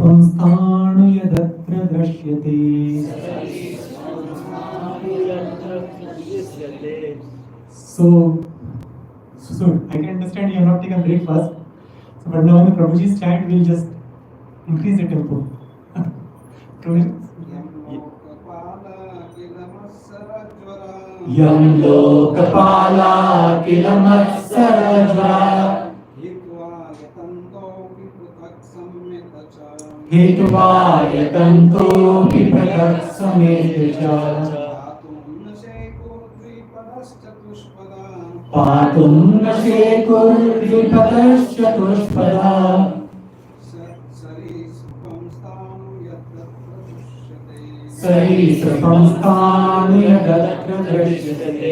सरीसृपं स्थाणु यदत्र दृश्यते So I can understand you have not taken breakfast. So, but now when the prabhuji chant, we'll just increase the tempo. Yam lokapala kilamatsarajva hitva yatanto vipratak sametecha patum nashekur vipadaschatuspada सरीसृपं स्थाणु यदत्र दृश्यते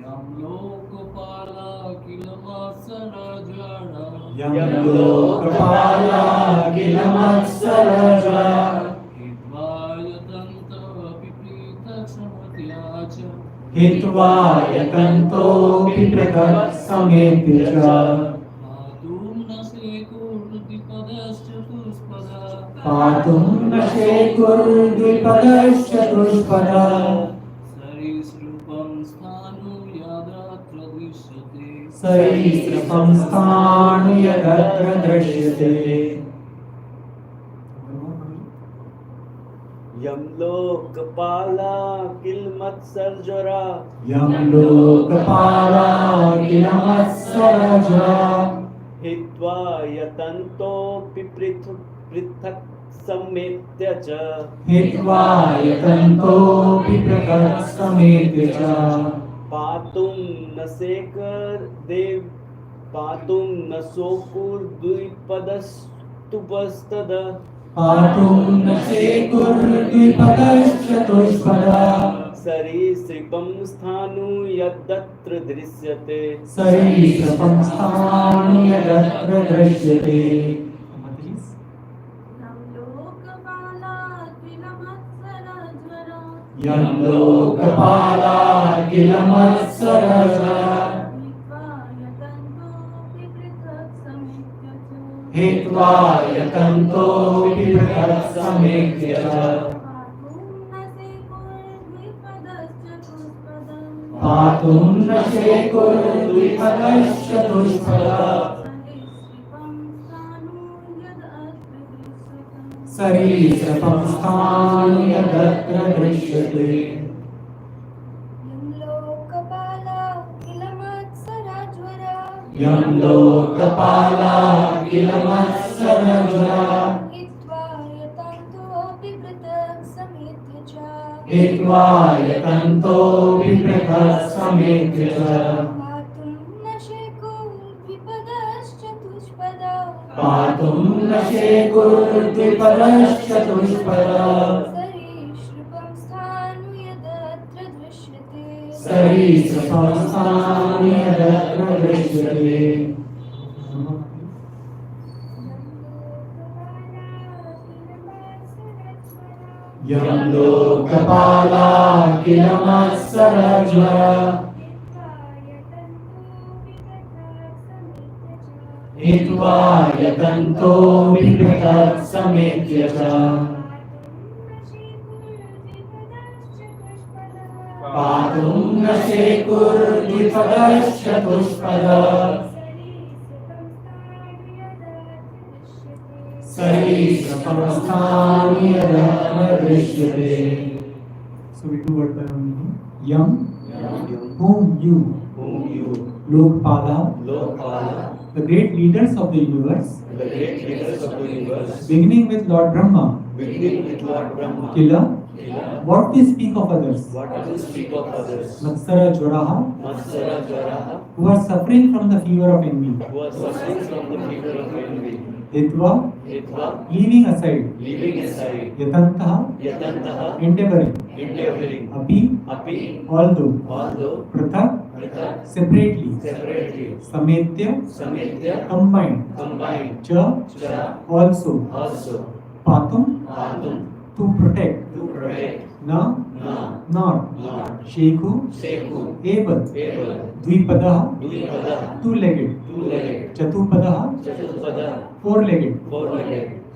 यं लोकपाला किलमत्सरज्वरा यं लोकपाला किलमत्सरज्वरा हित्वा यतन्तोऽपि पृथक् समेत्य च हित्वा यतन्तोऽपि पृथक् समेत्य च पातुं न शेकुर्द्विपदश्चतुष्पदा सरीसृपं स्थाणु यदत्र दृश्यते सरीसृपं स्थाणु यदत्र दृश्यते यम लोकपाला किलमत्सरज्वरा यं लोकपाला किलमत्सरज्वरा हित्वा यतन्तोऽपि पृथक् समेत्य च हित्वा यतन्तोऽपि पृथक् समेत्य च पातुं न शोकुर्द्विपदस्तुपस्तद पातुं न शेकुर्द्विपदश्चतुष्पदा सरीसृपं स्थाणु यदत्र दृश्यते सरीसृपं स्थाणु यदत्र दृश्यते यं लोकपाला किलमत्सरज्वरा हित्वा यतन्तोऽपि पृथक् समेत्य च पातुं न शेकुर्द्विपदश्चतुष्पदा सरीसृपं स्थाणु यदत्र दृश्यते यं लोकपाला किलमत्सरज्वरा हित्वा यतन्तोऽपि पृथक् समेत्य च पातुं न शेकुर्द्विपदश्चतुष्पदा सरीसृपं स्थाणु यदत्र दृश्यते यं लोकपाला किलमत्सरज्वरा हित्वा यतन्तोऽपि पृथक् समेत्य च पातुं न शेकुर्द्विपदश्चतुष्पदा सरीसृपं स्थाणु यदत्र दृश्यते So we do word by one meaning. Yam, whom you, Lokpala, the great leaders of the universe, beginning with Lord Brahma, Kila, what they speak of others, Matsara Jwaraha, who are suffering from the fever of envy, Hitva, leaving aside, Yatantaha, endeavoring, Api, although, Prathak, separately, Sametya, combined, Cha, also, Patum, to protect, Na, not, Sheku, able, Dvipadaha, two-legged, Chatupadaha, four-legged.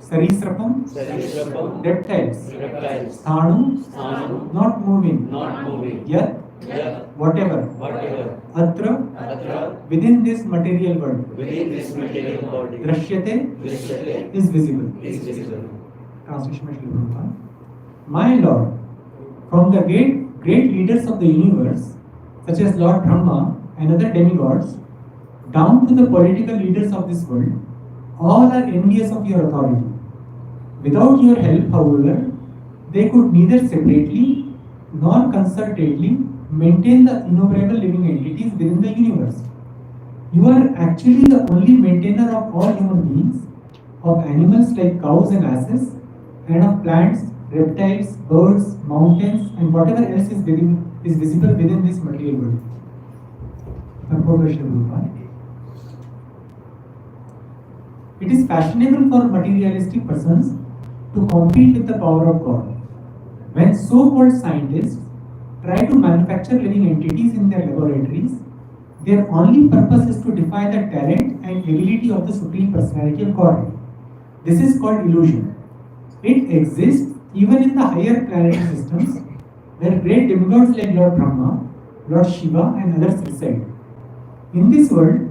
Sarisrapam, Sarisrapam, reptiles. reptiles. Sthanu, Sthanu, not moving. not moving. Yat, Yat, whatever. whatever. Atra, Atra, within this material world. within this material body. Drashyate, Drishyate, is visible. is visible. Translation by Srila Prabhupada. My Lord, from the great leaders of the universe, such as Lord Brahma and other demigods, down to the political leaders of this world, all are envious of your authority. Without your help, however, they could neither separately nor concertedly maintain the innumerable living entities within the universe. You are actually the only maintainer of all human beings, of animals like cows and asses, and of plants, reptiles, birds, mountains, and whatever else is visible within this material world. Purport by Srila Prabhupada. It is fashionable for materialistic persons to compete with the power of God. When so-called scientists try to manufacture living entities in their laboratories, their only purpose is to defy the talent and ability of the Supreme Personality of Godhead. This is called illusion. It exists even in the higher planetary systems, where great demigods like Lord Brahma, Lord Shiva, and others reside. In this world,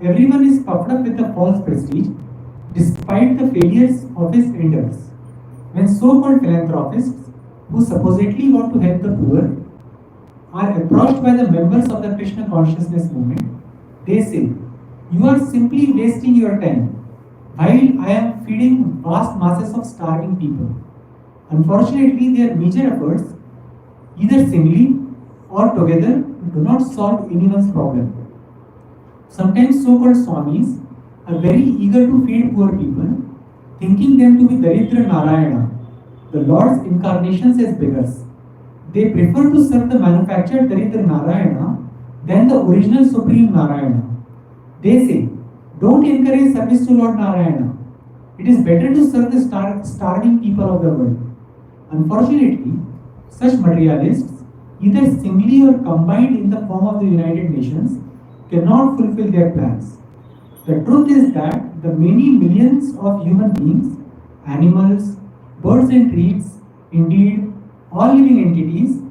everyone is puffed up with a false prestige, despite the failures of his endeavors. When so-called philanthropists, who supposedly want to help the poor, are approached by the members of the Krishna consciousness movement, they say, "You are simply wasting your time, while I am feeding vast masses of starving people." Unfortunately, their major efforts, either singly or together, do not solve anyone's problem. Sometimes so-called swamis are very eager to feed poor people, thinking them to be Daridra Narayana, the Lord's incarnations as beggars. They prefer to serve the manufactured Daridra Narayana than the original Supreme Narayana. They say, don't encourage service to Lord Narayana. It is better to serve the starving people of the world. Unfortunately, such materialists, either singly or combined in the form of the United Nations, cannot fulfill their plans. The truth is that the many millions of human beings, animals, birds and trees, indeed, all living entities,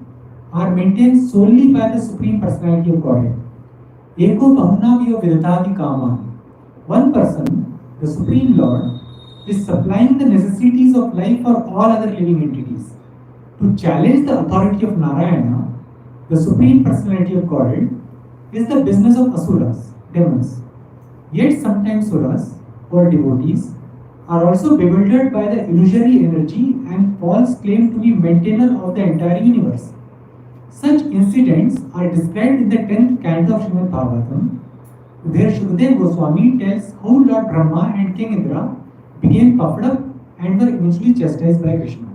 are maintained solely by the Supreme Personality of Godhead. Eko Pahunavyo Vidadati Kama. One person, the Supreme Lord, is supplying the necessities of life for all other living entities. To challenge the authority of Narayana, the Supreme Personality of Godhead, is the business of asuras, demons. Yet sometimes suras, or devotees, are also bewildered by the illusory energy and false claim to be maintainer of the entire universe. Such incidents are described in the 10th canto of Srimad Bhagavatam, where Shukadeva Goswami tells how Lord Brahma and King Indra became puffed up and were eventually chastised by Krishna.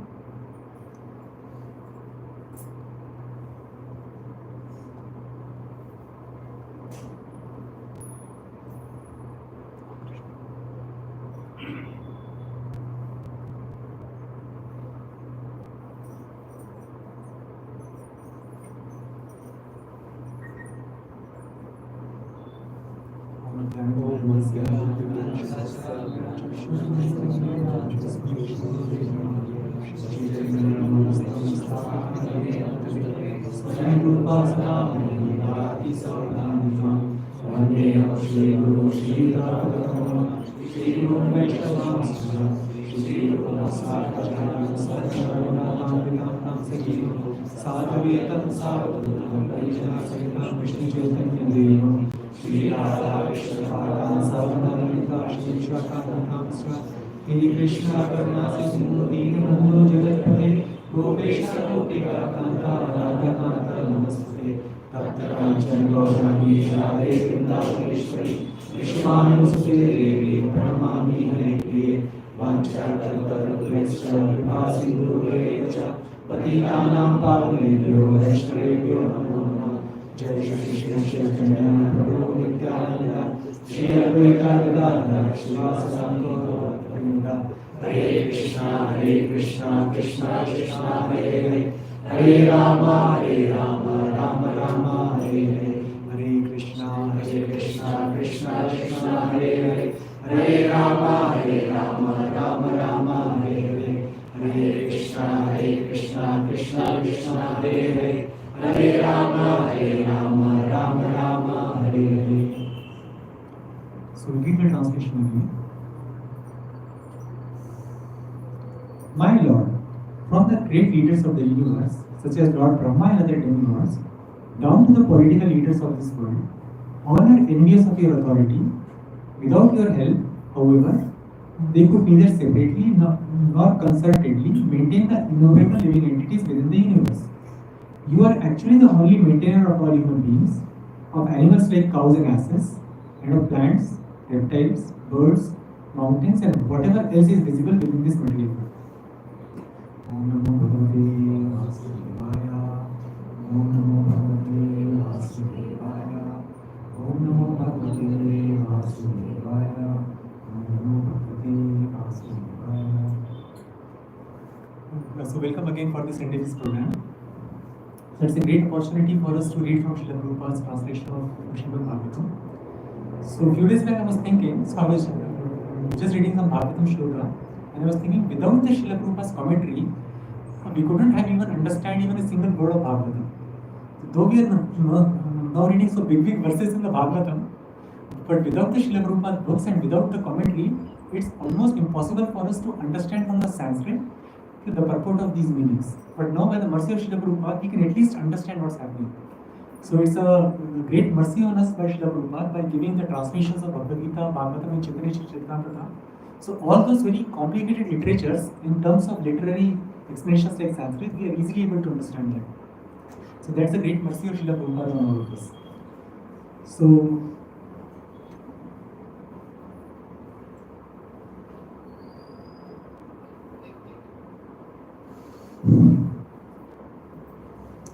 Hare Krishna Karuna Sindhu Deenabandhu Jagatpate Gopesha Gopika Kanta Radha Kanta Namaste Tapta Kancana Gaurani Radhe Vrindaveshwari Vishwanusute Devi Pranamami Hare Priye Vanchakalparupescha Vipasindhu Recha Patitanam Pavanebhyo Vaishnavebhyo Namo Namah Jai Shri Krishna Chaitanya Prabhu Nityananda Shri Advaita Gadadhar Srivasadi Gaura Hare Krishna, Krishna Krishna, Hare Hare, Hare Rama, Rama Rama, Hare Hare, Hare Krishna, Krishna Krishna, Hare Hare, Hare Rama, Rama Rama, Hare Krishna, Krishna Krishna, Hare Hare Rama, Rama, Hare Hare. So we read the translation again. My Lord, from the great leaders of the universe, such as Lord Brahma and other demigods, down to the political leaders of this world, all are envious of your authority. Without your help, however, they could neither separately nor concertedly maintain the innumerable living entities within the universe. You are actually the only maintainer of all human beings, of animals like cows and asses, and of plants, reptiles, birds, mountains, and whatever else is visible within this material world. Om Namo Bhagavate Vasudevaya. Om Namo Bhagavate Vasudevaya. Om Namo Bhagavate Vasudevaya. Om Namo Bhagavate Vasudevaya. So welcome again for this Sunday program. So it's a great opportunity for us to read from Srila Prabhupada's translation of Srimad Bhagavatam. So a few days back I was thinking, so I was just reading some Bhagavatam shloka, and I was thinking, without the Srila Prabhupada's commentary, we couldn't have even understand even a single word of Bhagavatam. So though we are now reading so big verses in the Bhagavatam, but without the Srila Prabhupada books and without the commentary, it's almost impossible for us to understand from the Sanskrit the purport of these meanings. But now by the mercy of Srila Prabhupada, we can at least understand what's happening. So it's a great mercy on us by Srila Prabhupada by giving the translations of Bhagavad Gita, Bhagavatam and Chaitanya Charitamrita. So all those very complicated literatures in terms of literary explanations like Sanskrit, we are easily able to understand them. So that's a great mercy of Srila Prabhupada on all of us. So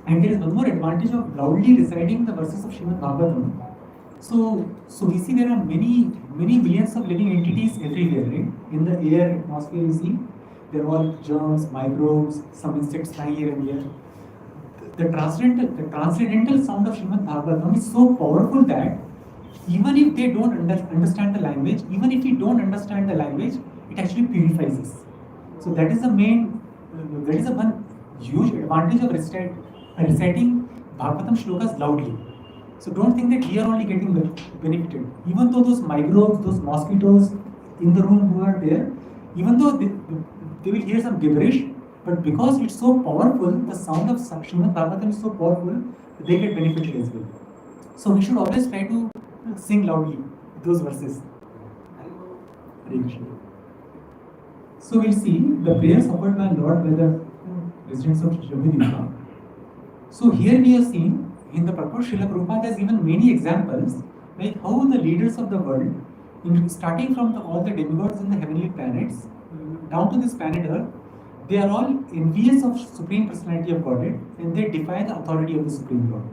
and there is one more advantage of loudly reciting the verses of Srimad Bhagavatam. So we see there are many billions of living entities everywhere, right? In the air, atmosphere, you see, there are all germs, microbes, some insects flying here and there. The transcendental sound of Srimad Bhagavatam is so powerful that even if they don't understand the language, even if we don't understand the language, it actually purifies us. So that is the one huge advantage of reciting Bhagavatam shlokas loudly. So don't think that we are only getting benefited. Even though those microbes, those mosquitoes in the room who are there, even though they will hear some gibberish, but because it's so powerful, the sound of Srimad Bhagavatam is so powerful, they get benefited as well. So we should always try to sing loudly those verses. So we'll see the prayers offered by Lord by the residents of Jammu. So here we have seen in the purport, Srila Prabhupada has given many examples like how the leaders of the world, starting from all the demigods in the heavenly planets, down to this planet Earth, they are all envious of Supreme Personality of Godhead and they defy the authority of the Supreme Lord.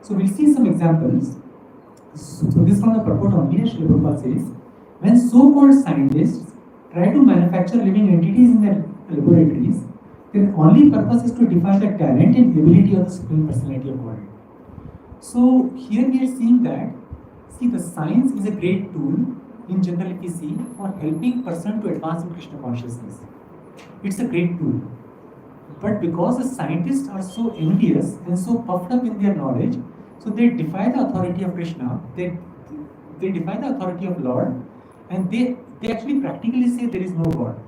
So we'll see some examples. So this from the purport only, Srila Prabhupada says, when so-called scientists try to manufacture living entities in their laboratories, their only purpose is to defy the talent and ability of the Supreme Personality of Godhead. So here we are seeing that, the science is a great tool in general if we see for helping person to advance in Krishna consciousness. It's a great tool. But because the scientists are so envious and so puffed up in their knowledge, so they defy the authority of Krishna, they defy the authority of Lord, and they actually practically say there is no God.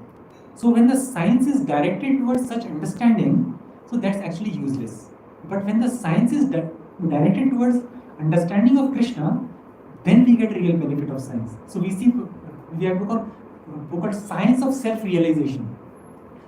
So when the science is directed towards such understanding, so that's actually useless. But when the science is directed towards understanding of Krishna, then we get real benefit of science. So we have book called science of self-realization.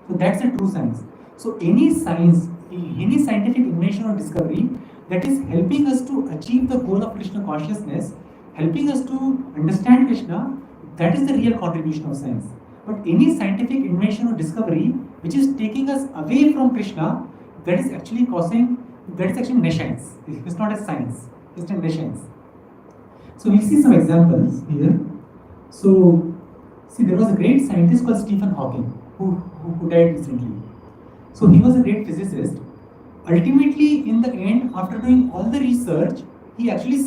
So that's a true science. So any science, any scientific invention or discovery that is helping us to achieve the goal of Krishna consciousness, helping us to understand Krishna, that is the real contribution of science. But any scientific invention or discovery which is taking us away from Krishna, that is actually nescience. It's not a science, it's a nescience. So we see some examples here. So there was a great scientist called Stephen Hawking who died recently. So he was a great physicist. Ultimately, in the end, after doing all the research, he actually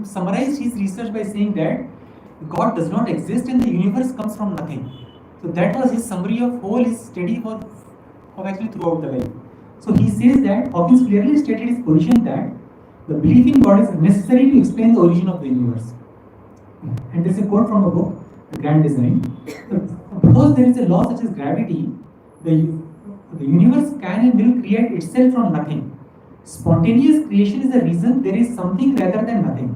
summarized his research by saying that God does not exist and the universe comes from nothing. So that was his summary of whole his study of actually throughout the life. So he says that Hawkins clearly stated his position that the belief in God is necessary to explain the origin of the universe. And there's a quote from a book, The Grand Design. Because there is a law such as gravity, the universe can and will create itself from nothing. Spontaneous creation is the reason there is something rather than nothing.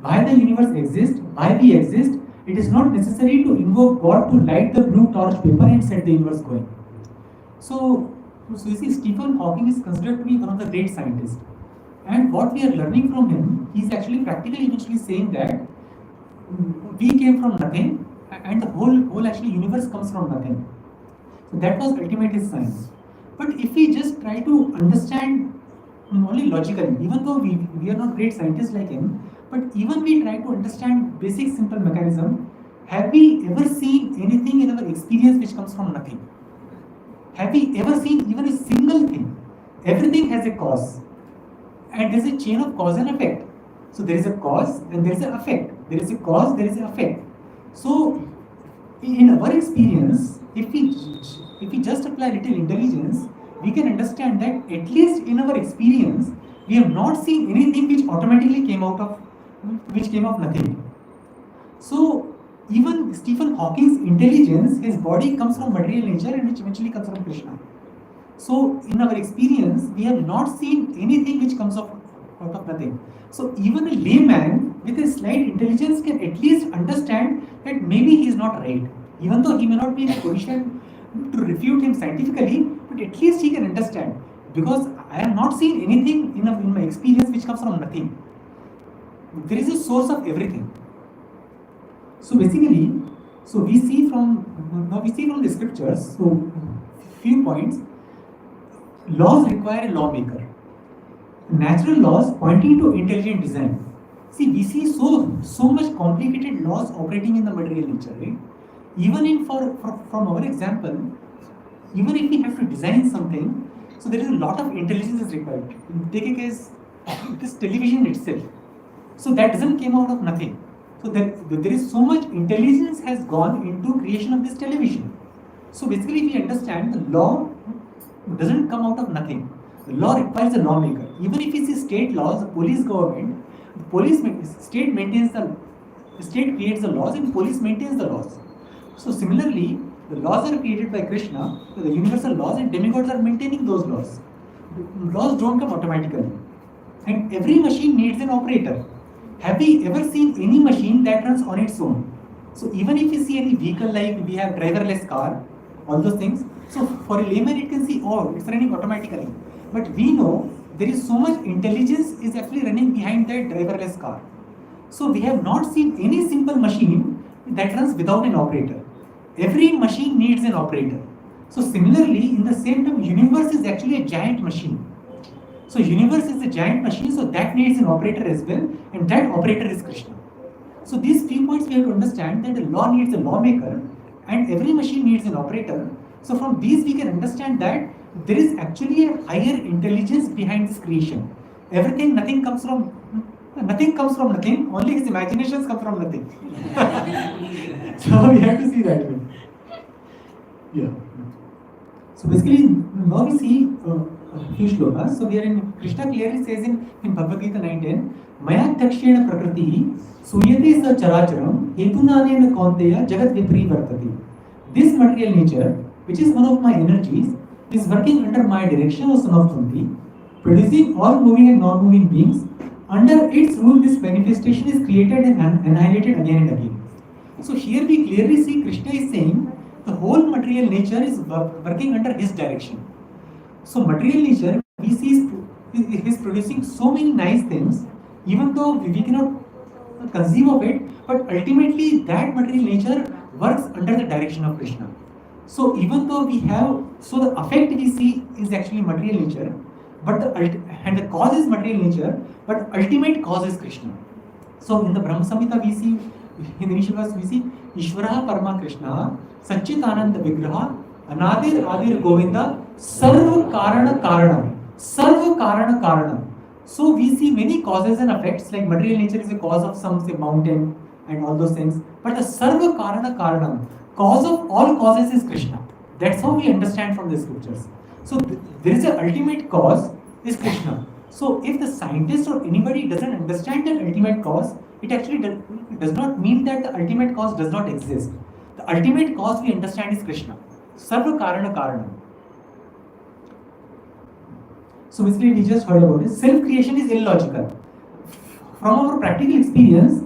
Why the universe exists, why we exist, it is not necessary to invoke God to light the blue torch paper and set the universe going. So you see, Stephen Hawking is considered to be one of the great scientists. And what we are learning from him, he is actually practically eventually saying that we came from nothing and the whole actually universe comes from nothing. So that was ultimate his science. But if we just try to understand only logically, even though we are not great scientists like him, but even we try to understand basic simple mechanism, have we ever seen anything in our experience which comes from nothing? Have we ever seen even a single thing? Everything has a cause. And there is a chain of cause and effect. So there is a cause and there is an effect. There is a cause, there is an effect. So in our experience, if we just apply little intelligence, we can understand that at least in our experience, we have not seen anything which automatically came of nothing. So even Stephen Hawking's intelligence, his body comes from material nature and which eventually comes from Krishna. So in our experience, we have not seen anything which comes out of nothing. So even a layman with a slight intelligence can at least understand that maybe he is not right. Even though he may not be in a position to refute him scientifically, but at least he can understand. Because I have not seen anything in my experience which comes from nothing. There is a source of everything. So basically, we see from the scriptures, so few points. Laws require a lawmaker. Natural laws pointing to intelligent design. See, we see so much complicated laws operating in the material nature, right? Even from our example, even if we have to design something, so there is a lot of intelligence is required. Take a case, this television itself. So that doesn't came out of nothing. So there is so much intelligence has gone into creation of this television. So basically, we understand the law doesn't come out of nothing. The law requires a lawmaker. Even if you see state laws, the police government, state creates the laws and police maintains the laws. So similarly, the laws are created by Krishna, so the universal laws, and demigods are maintaining those laws. The laws don't come automatically. And every machine needs an operator. Have we ever seen any machine that runs on its own? So even if you see any vehicle like we have driverless car, all those things, so for a layman it can see, oh, it's running automatically. But we know there is so much intelligence is actually running behind that driverless car. So we have not seen any simple machine that runs without an operator. Every machine needs an operator. So similarly, in the same time, universe is actually a giant machine. So universe is a giant machine, so that needs an operator as well, and that operator is Krishna. So these few points we have to understand that the law needs a lawmaker, and every machine needs an operator. So from these we can understand that there is actually a higher intelligence behind this creation. Nothing comes from nothing, only his imaginations come from nothing. So we have to see that way. Yeah. So basically, now we see a few shlokas. So we are in, Krishna clearly says in Bhagavad Gita 9:10, Maya Takshena Prakriti Suyate Sa Characharam Hetunanena Kaunteya Jagat Vipri Vartati. This material nature, which is one of my energies, is working under my direction, O son of Kunti, producing all moving and non-moving beings. Under its rule, this manifestation is created and annihilated again and again. So here we clearly see Krishna is saying the whole material nature is working under his direction. So material nature, we see is producing so many nice things, even though we cannot conceive of it, but ultimately that material nature works under the direction of Krishna. So even though we have, so the effect we see is actually material nature, but the cause is material nature, but ultimate cause is Krishna. So in the Brahma Samhita we see, in the initial verse we see, Ishvara Parama Krishna, Satchitananda Vigraha, Anadir Adir Govinda, Sarva Karana Karana. Sarva Karana Karana. So we see many causes and effects, like material nature is a cause of some, say, mountain and all those things. But the Sarva Karana Karanam, cause of all causes is Krishna. That's how we understand from the scriptures. So there is an ultimate cause is Krishna. So if the scientist or anybody doesn't understand that ultimate cause, it actually does not mean that the ultimate cause does not exist. The ultimate cause we understand is Krishna. Sarva Karana Karanam. So basically we just heard about it. Self-creation is illogical. From our practical experience,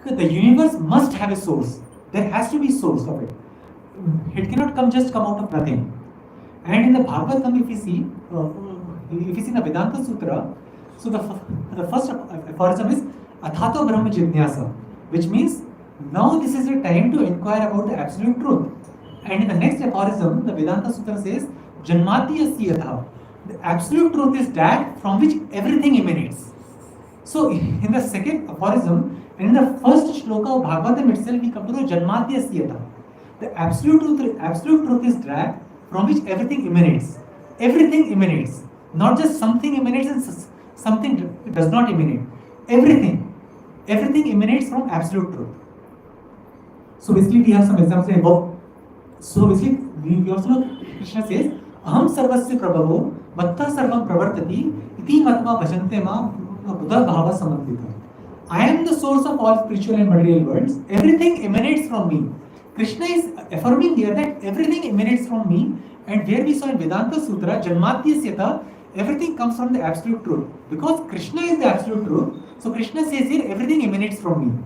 the universe must have a source. There has to be source of it. It cannot come out of nothing. And in the Bhagavatam, if you see the Vedanta Sutra, so the first aphorism is Athato Brahma Jidnyasa, which means now this is the time to inquire about the absolute truth. And in the next aphorism, the Vedanta Sutra says Janmati Asyatha. The absolute truth is that from which everything emanates. So in the second aphorism, and in the first shloka of Bhagavatam itself, we come to the Janmadya Siyata. The absolute truth is that from which everything emanates. Everything emanates. Not just something emanates and something does not emanate. Everything emanates from absolute truth. So basically we have some examples above. So basically we also know Krishna says, Aham sarvasya prabhavo, matta sarvam pravartati, iti matma bhajante ma buddha bhava samandita. I am the source of all spiritual and material worlds. Everything emanates from me. Krishna is affirming here that everything emanates from me, and where we saw in Vedanta Sutra, Janmadhyasyata, everything comes from the absolute truth. Because Krishna is the absolute truth, so Krishna says here everything emanates from me.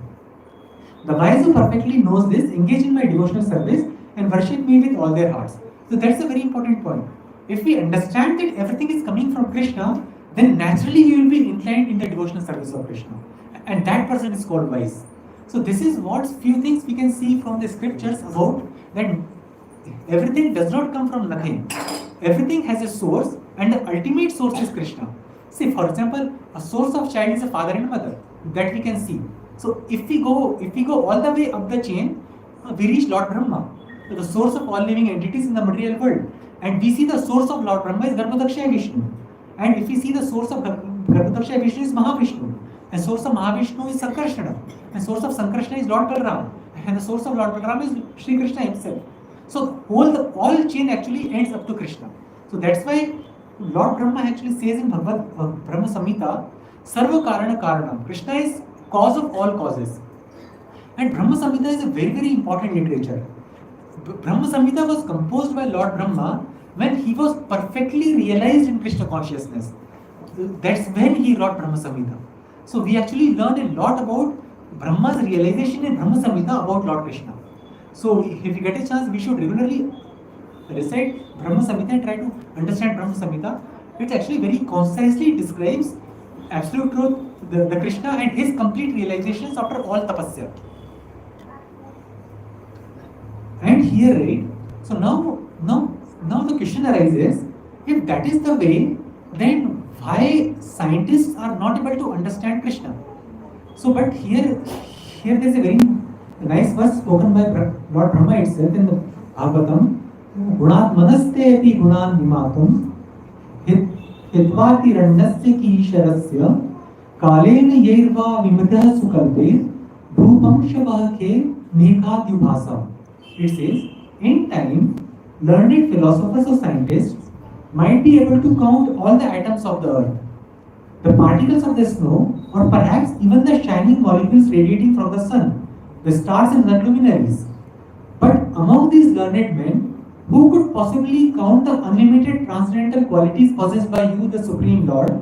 The wise who perfectly knows this engage in my devotional service and worship me with all their hearts. So that's a very important point. If we understand that everything is coming from Krishna, then naturally we will be inclined in the devotional service of Krishna. And that person is called wise. So this is what few things we can see from the scriptures about that everything does not come from nothing. Everything has a source, and the ultimate source is Krishna. See, for example, a source of child is a father and mother. That we can see. So if we go all the way up the chain, we reach Lord Brahma, so the source of all living entities in the material world. And we see the source of Lord Brahma is Garbhodakshaya Vishnu. And if we see the source of Garbhodakshaya Vishnu is Mahavishnu. And source of Mahavishnu is Sankarshana. And source of Sankarshana is Lord Balaram. And the source of Lord Balaram is Sri Krishna himself. So all chain actually ends up to Krishna. So that's why Lord Brahma actually says in Bhagavad Brahma Samhita, Sarva Karana Karanam. Krishna is cause of all causes. And Brahma Samhita is a very, very important literature. Brahma Samhita was composed by Lord Brahma when he was perfectly realized in Krishna consciousness. That's when he wrote Brahma Samhita. So we actually learn a lot about Brahma's realization in Brahma Samhita about Lord Krishna. So if you get a chance, we should regularly recite Brahma Samhita and try to understand Brahma Samhita. It actually very concisely describes absolute truth, the Krishna and his complete realizations after all tapasya. And here, right? So now the question arises, if that is the way, then why scientists are not able to understand Krishna? So, but here there is a very nice verse spoken by Lord Brahma itself in the Bhagavatam. Gunat manaste api gunan himatum hitvati randasya ki sharasya kalena yerva vimudha sukalpe dhupam shavake mekadyubhasa. It says, in time, learned philosophers or scientists might be able to count all the atoms of the earth, the particles of the snow, or perhaps even the shining molecules radiating from the sun, the stars and the luminaries. But among these learned men, who could possibly count the unlimited transcendental qualities possessed by you, the Supreme Lord,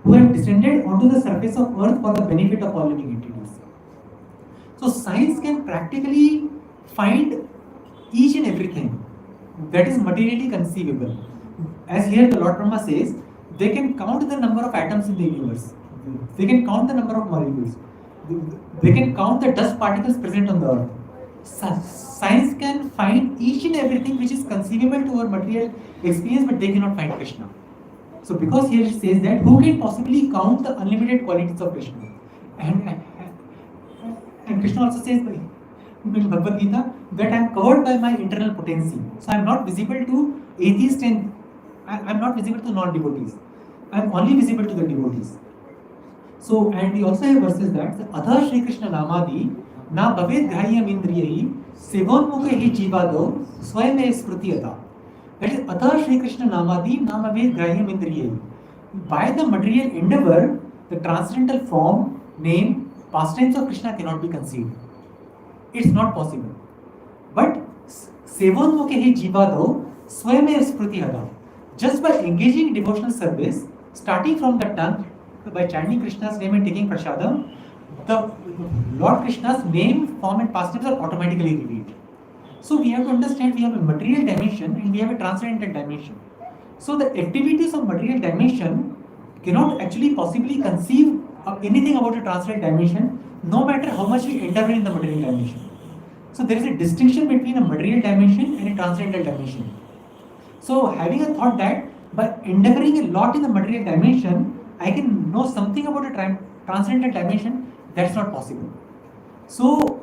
who have descended onto the surface of earth for the benefit of all living entities? So science can practically find each and everything that is materially conceivable. As here the Lord Brahma says, they can count the number of atoms in the universe. They can count the number of molecules. They can count the dust particles present on the earth. Science can find each and everything which is conceivable to our material experience, but they cannot find Krishna. So because here it says that who can possibly count the unlimited qualities of Krishna? And Krishna also says in Bhagavad Gita that I am covered by my internal potency. So I am not visible to atheists and I am not visible to non-devotees. I am only visible to the devotees. So, and we also have verses that Adha Shri Krishna Namadi Na bhavet ghahyam indriyahi sevonmukhi jivado swayame sprutiyata. That is, Atha Shri Krishna Namadi Namavet Grahyam Indriyayi. By the material endeavor, the transcendental form, name, pastimes of Krishna cannot be conceived. It's not possible. But Sevonmukhi Jivado Swayame Sprutihada. Just by engaging in devotional service, starting from the tongue, by chanting Krishna's name and taking prasadam, the Lord Krishna's name, form, and pastimes are automatically revealed. So we have to understand we have a material dimension and we have a transcendental dimension. So the activities of material dimension cannot actually possibly conceive of anything about a transcendental dimension, no matter how much we endeavor in the material dimension. So there is a distinction between a material dimension and a transcendental dimension. So having a thought that by endeavoring a lot in the material dimension, I can know something about a transcendental dimension, that's not possible. So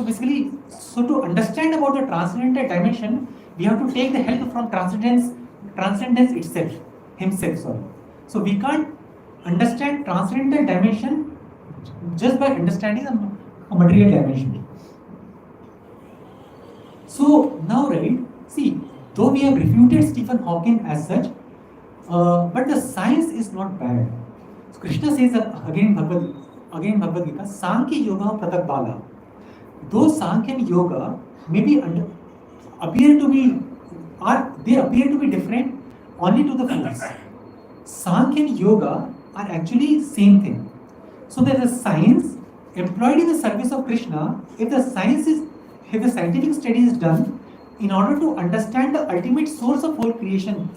basically, to understand about the transcendental dimension, we have to take the help from transcendence itself, himself. So we can't understand transcendental dimension just by understanding a material dimension. So now, right? See, though we have refuted Stephen Hawking as such, but the science is not bad. So Krishna says again Bhagavad Gita, Sankhya Yoga Pratak Bala. Those Sankhya and Yoga may be appear to be different only to the fools. Sankhya and Yoga are actually same thing. So there is a science employed in the service of Krishna. If the scientific study is done in order to understand the ultimate source of whole creation,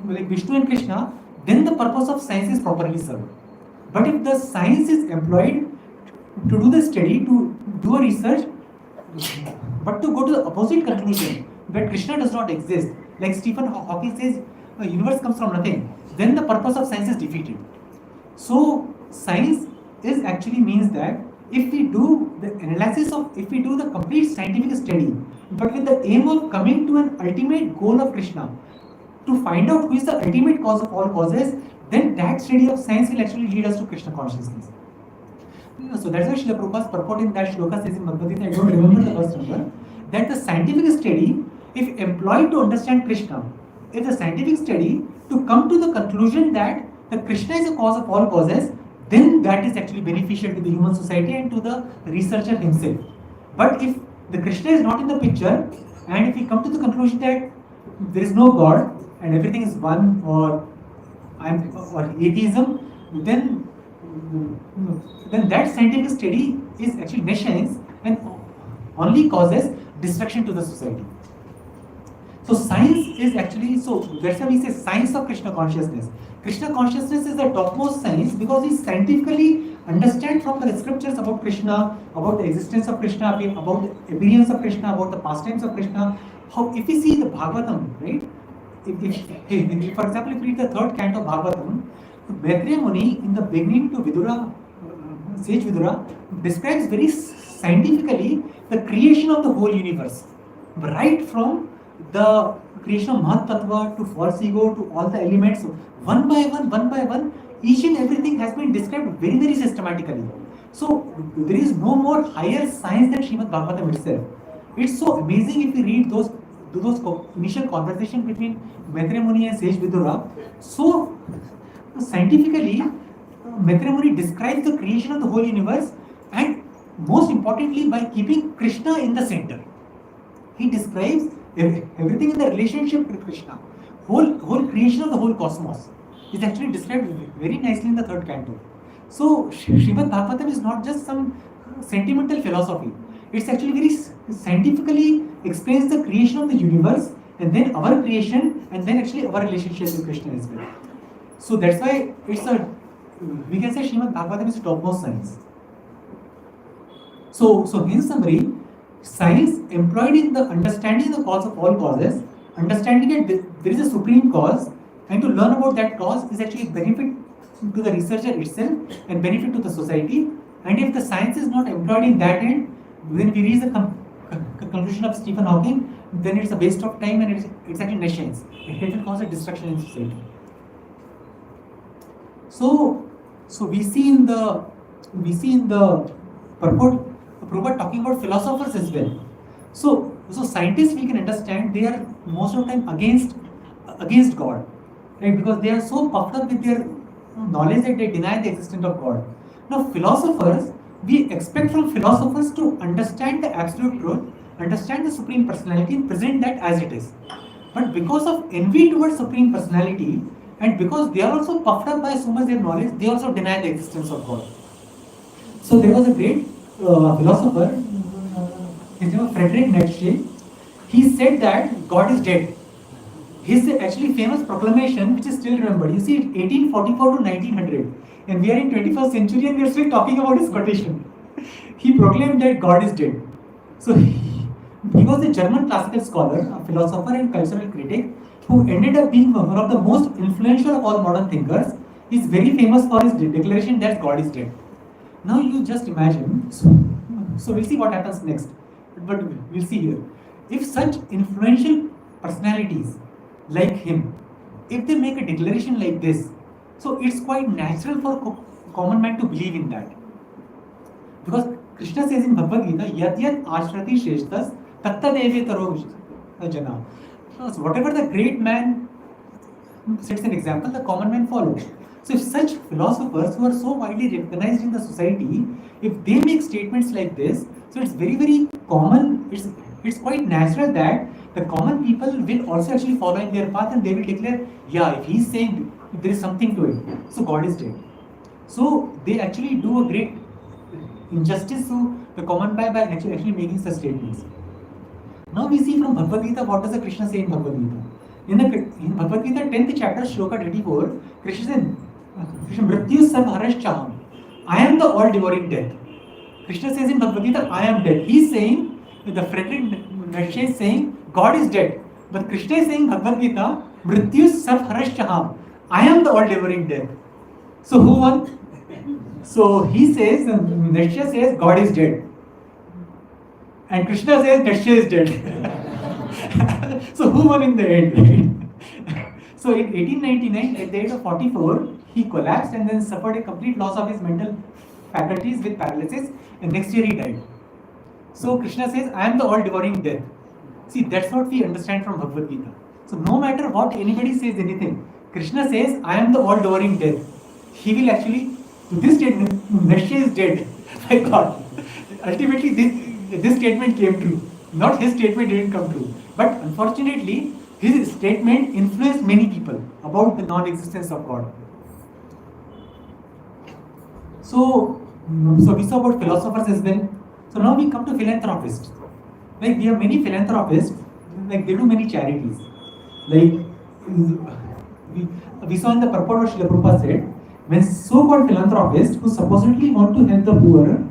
like Vishnu and Krishna, then the purpose of science is properly served. But if the science is employed to do the study, to do a research, but to go to the opposite conclusion that Krishna does not exist, like Stephen Hawking says, the universe comes from nothing, then the purpose of science is defeated. So science is actually means that if we do the analysis of, if we do the complete scientific study, but with the aim of coming to an ultimate goal of Krishna, to find out who is the ultimate cause of all causes, then that study of science will actually lead us to Krishna consciousness. So that's why Srila Prabhupada's purport in that shloka says in Bhagavad Gita, I don't remember the verse number, that the scientific study, if employed to understand Krishna, if the scientific study to come to the conclusion that the Krishna is the cause of all causes, then that is actually beneficial to the human society and to the researcher himself. But if the Krishna is not in the picture, and if we come to the conclusion that there is no God and everything is one, or atheism, then that scientific study is actually nescience and only causes destruction to the society. So science is actually, so that's why we say science of Krishna consciousness. Krishna consciousness is the topmost science because we scientifically understand from the scriptures about Krishna, about the existence of Krishna, about the appearance of Krishna, about the pastimes of Krishna. How, if we see the Bhagavatam, right? If, for example, if we read the third canto of Bhagavatam, Maitreya Muni in the beginning to Vidura, sage Vidura, describes very scientifically the creation of the whole universe, right from the creation of Mahat Tattva to false ego to all the elements, one by one, each and everything has been described very, very systematically. So there is no more higher science than Srimad Bhagavatam itself. It's so amazing if we read those initial conversations between Maitreya Muni and Sage Vidura. So scientifically, Maitreya Muni describes the creation of the whole universe, and most importantly by keeping Krishna in the center. He describes everything in the relationship with Krishna. Whole creation of the whole cosmos is actually described very nicely in the third canto. So Srimad Bhagavatam is not just some sentimental philosophy. It's actually very scientifically explains the creation of the universe, and then our creation, and then actually our relationship with Krishna as well. So that's why we can say Srimad Bhagavatam is topmost science. So in summary, science employed in the understanding the cause of all causes, understanding that there is a supreme cause, and to learn about that cause is actually benefit to the researcher itself and benefit to the society. And if the science is not employed in that end, when we reach the conclusion of Stephen Hawking, then it's a waste of time and it's actually nescience. It will cause a destruction in society. So we see in the purport Prabhupada talking about philosophers as well. So scientists, we can understand, they are most of the time against God, right? Because they are so puffed up with their knowledge that they deny the existence of God. Now philosophers, we expect from philosophers to understand the absolute truth, understand the Supreme Personality and present that as it is. But because of envy towards Supreme Personality, and because they are also puffed up by so much their knowledge, they also deny the existence of God. So there was a great philosopher, his name was Frederick Nietzsche. He said that God is dead. His actually famous proclamation, which is still remembered. You see, 1844 to 1900, and we are in 21st century, and we are still talking about his quotation. He proclaimed that God is dead. So he was a German classical scholar, a philosopher and cultural critic, who ended up being one of the most influential of all modern thinkers. He is very famous for his declaration that God is dead. Now you just imagine. So we'll see what happens next. But we'll see here. If such influential personalities like him, if they make a declaration like this, so it's quite natural for common man to believe in that. Because Krishna says in Bhagavad Gita, Yat Yat Ashrati Shreshtas Tatta Deve Taro Jana. So whatever the great man sets an example, the common man follows. So if such philosophers who are so widely recognized in the society, if they make statements like this, so it's very, very common, it's quite natural that the common people will also actually follow in their path and they will declare, yeah, if he's saying there is something to it, so God is dead. So they actually do a great injustice to the common man by actually making such statements. Now we see from Bhagavad Gita, what does the Krishna say in Bhagavad Gita? In Bhagavad Gita, 10th chapter, Shloka 24, Krishna said, Mrityu Sarv Harashchaham. I am the all-devouring death. Krishna says in Bhagavad Gita, I am dead. He's saying, the Frederick Nietzsche is saying, God is dead. But Krishna is saying Bhagavad Gita, Mrityu Sarv Harashchaham. I am the all-devouring death. So who won? So he says, Nietzsche says, God is dead. And Krishna says, Nietzsche is dead. So who won in the end? So in 1899, at the age of 44, he collapsed and then suffered a complete loss of his mental faculties with paralysis, and next year he died. So Krishna says, I am the all-devouring death. See, that's what we understand from Bhagavad Gita. So no matter what anybody says anything, Krishna says, I am the all-devouring death. He will actually, to this statement, Nietzsche is dead. My God. Ultimately, this statement came true. Not his statement didn't come true. But unfortunately, his statement influenced many people about the non-existence of God. So we saw about philosophers as well. So now we come to philanthropists. Like we have many philanthropists, like they do many charities. Like we saw in the purport what Srila Prabhupada said, when so-called philanthropists who supposedly want to help the poor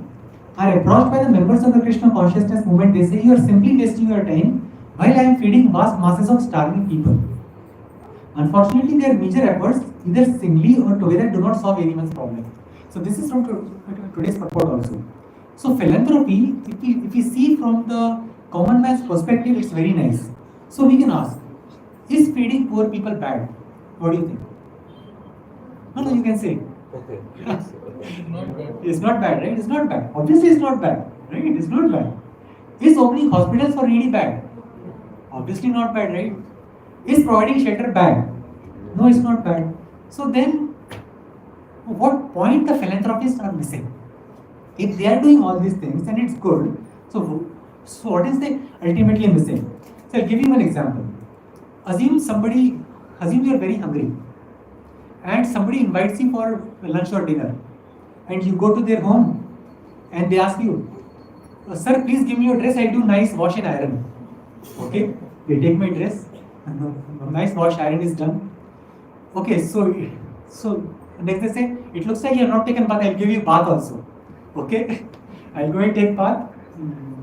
are approached by the members of the Krishna consciousness movement, they say, you are simply wasting your time while I am feeding vast masses of starving people. Unfortunately, their major efforts, either singly or together, do not solve anyone's problem. So this is from today's purport also. So philanthropy, if we see from the common man's perspective, it's very nice. So we can ask, is feeding poor people bad? What do you think? No, you can say. Okay. It's not bad, right? It's not bad. Obviously, it's not bad, right? It's not bad. Is opening hospitals for needy bad? Obviously not bad, right? Is providing shelter bad? No, it's not bad. So then, what point the philanthropists are missing? If they are doing all these things and it's good, so what is they ultimately missing? So I'll give you an example. Assume you are very hungry and somebody invites you for lunch or dinner and you go to their home and they ask you, sir, please give me your dress, I'll do nice wash and iron. Okay, they take my dress, nice wash iron is done. Okay, so next they say, it looks like you have not taken bath, I'll give you bath also. Okay, I'll go and take bath,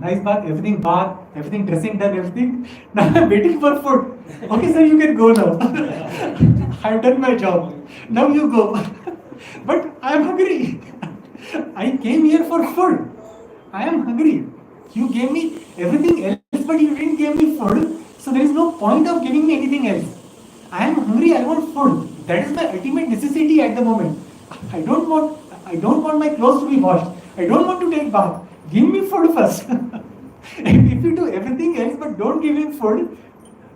nice bath, everything dressing done, everything. Now I'm waiting for food. Okay, sir, you can go now. I've done my job. Now you go. But I am hungry. I came here for food. I am hungry. You gave me everything else, but you didn't give me food. So there is no point of giving me anything else. I am hungry. I want food. That is my ultimate necessity at the moment. I don't want my clothes to be washed. I don't want to take bath. Give me food first. If you do everything else but don't give him food,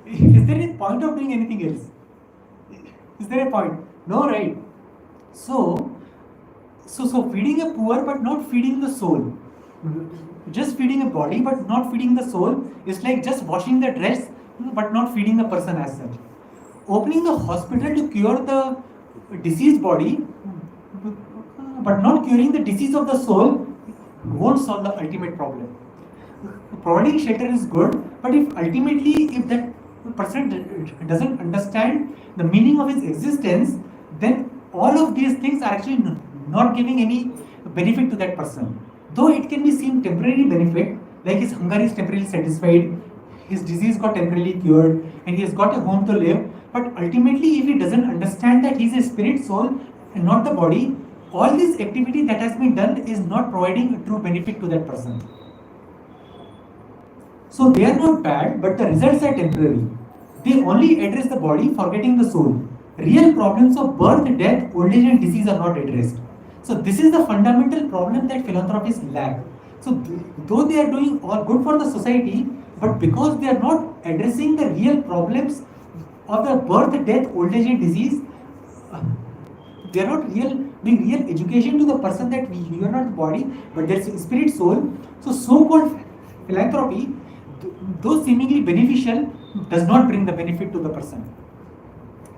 is there any point of doing anything else? Is there a point? No, right? So feeding a poor but not feeding the soul. Just feeding a body but not feeding the soul is like just washing the dress but not feeding the person as such. Opening the hospital to cure the diseased body but not curing the disease of the soul won't solve the ultimate problem. Providing shelter is good, but if that person doesn't understand the meaning of his existence, then all of these things are actually not giving any benefit to that person. Though it can be seen temporary benefit, like his hunger is temporarily satisfied, his disease got temporarily cured, and he has got a home to live. But ultimately, if he doesn't understand that he is a spirit soul and not the body, all this activity that has been done is not providing a true benefit to that person. So they are not bad, but the results are temporary. They only address the body, forgetting the soul. Real problems of birth, death, old age and disease are not addressed. So this is the fundamental problem that philanthropists lack. So though they are doing all good for the society, but because they are not addressing the real problems of the birth, death, old age and disease, they are not doing real education to the person that you are not the body, but there's spirit soul. So so-called philanthropy, though seemingly beneficial, does not bring the benefit to the person.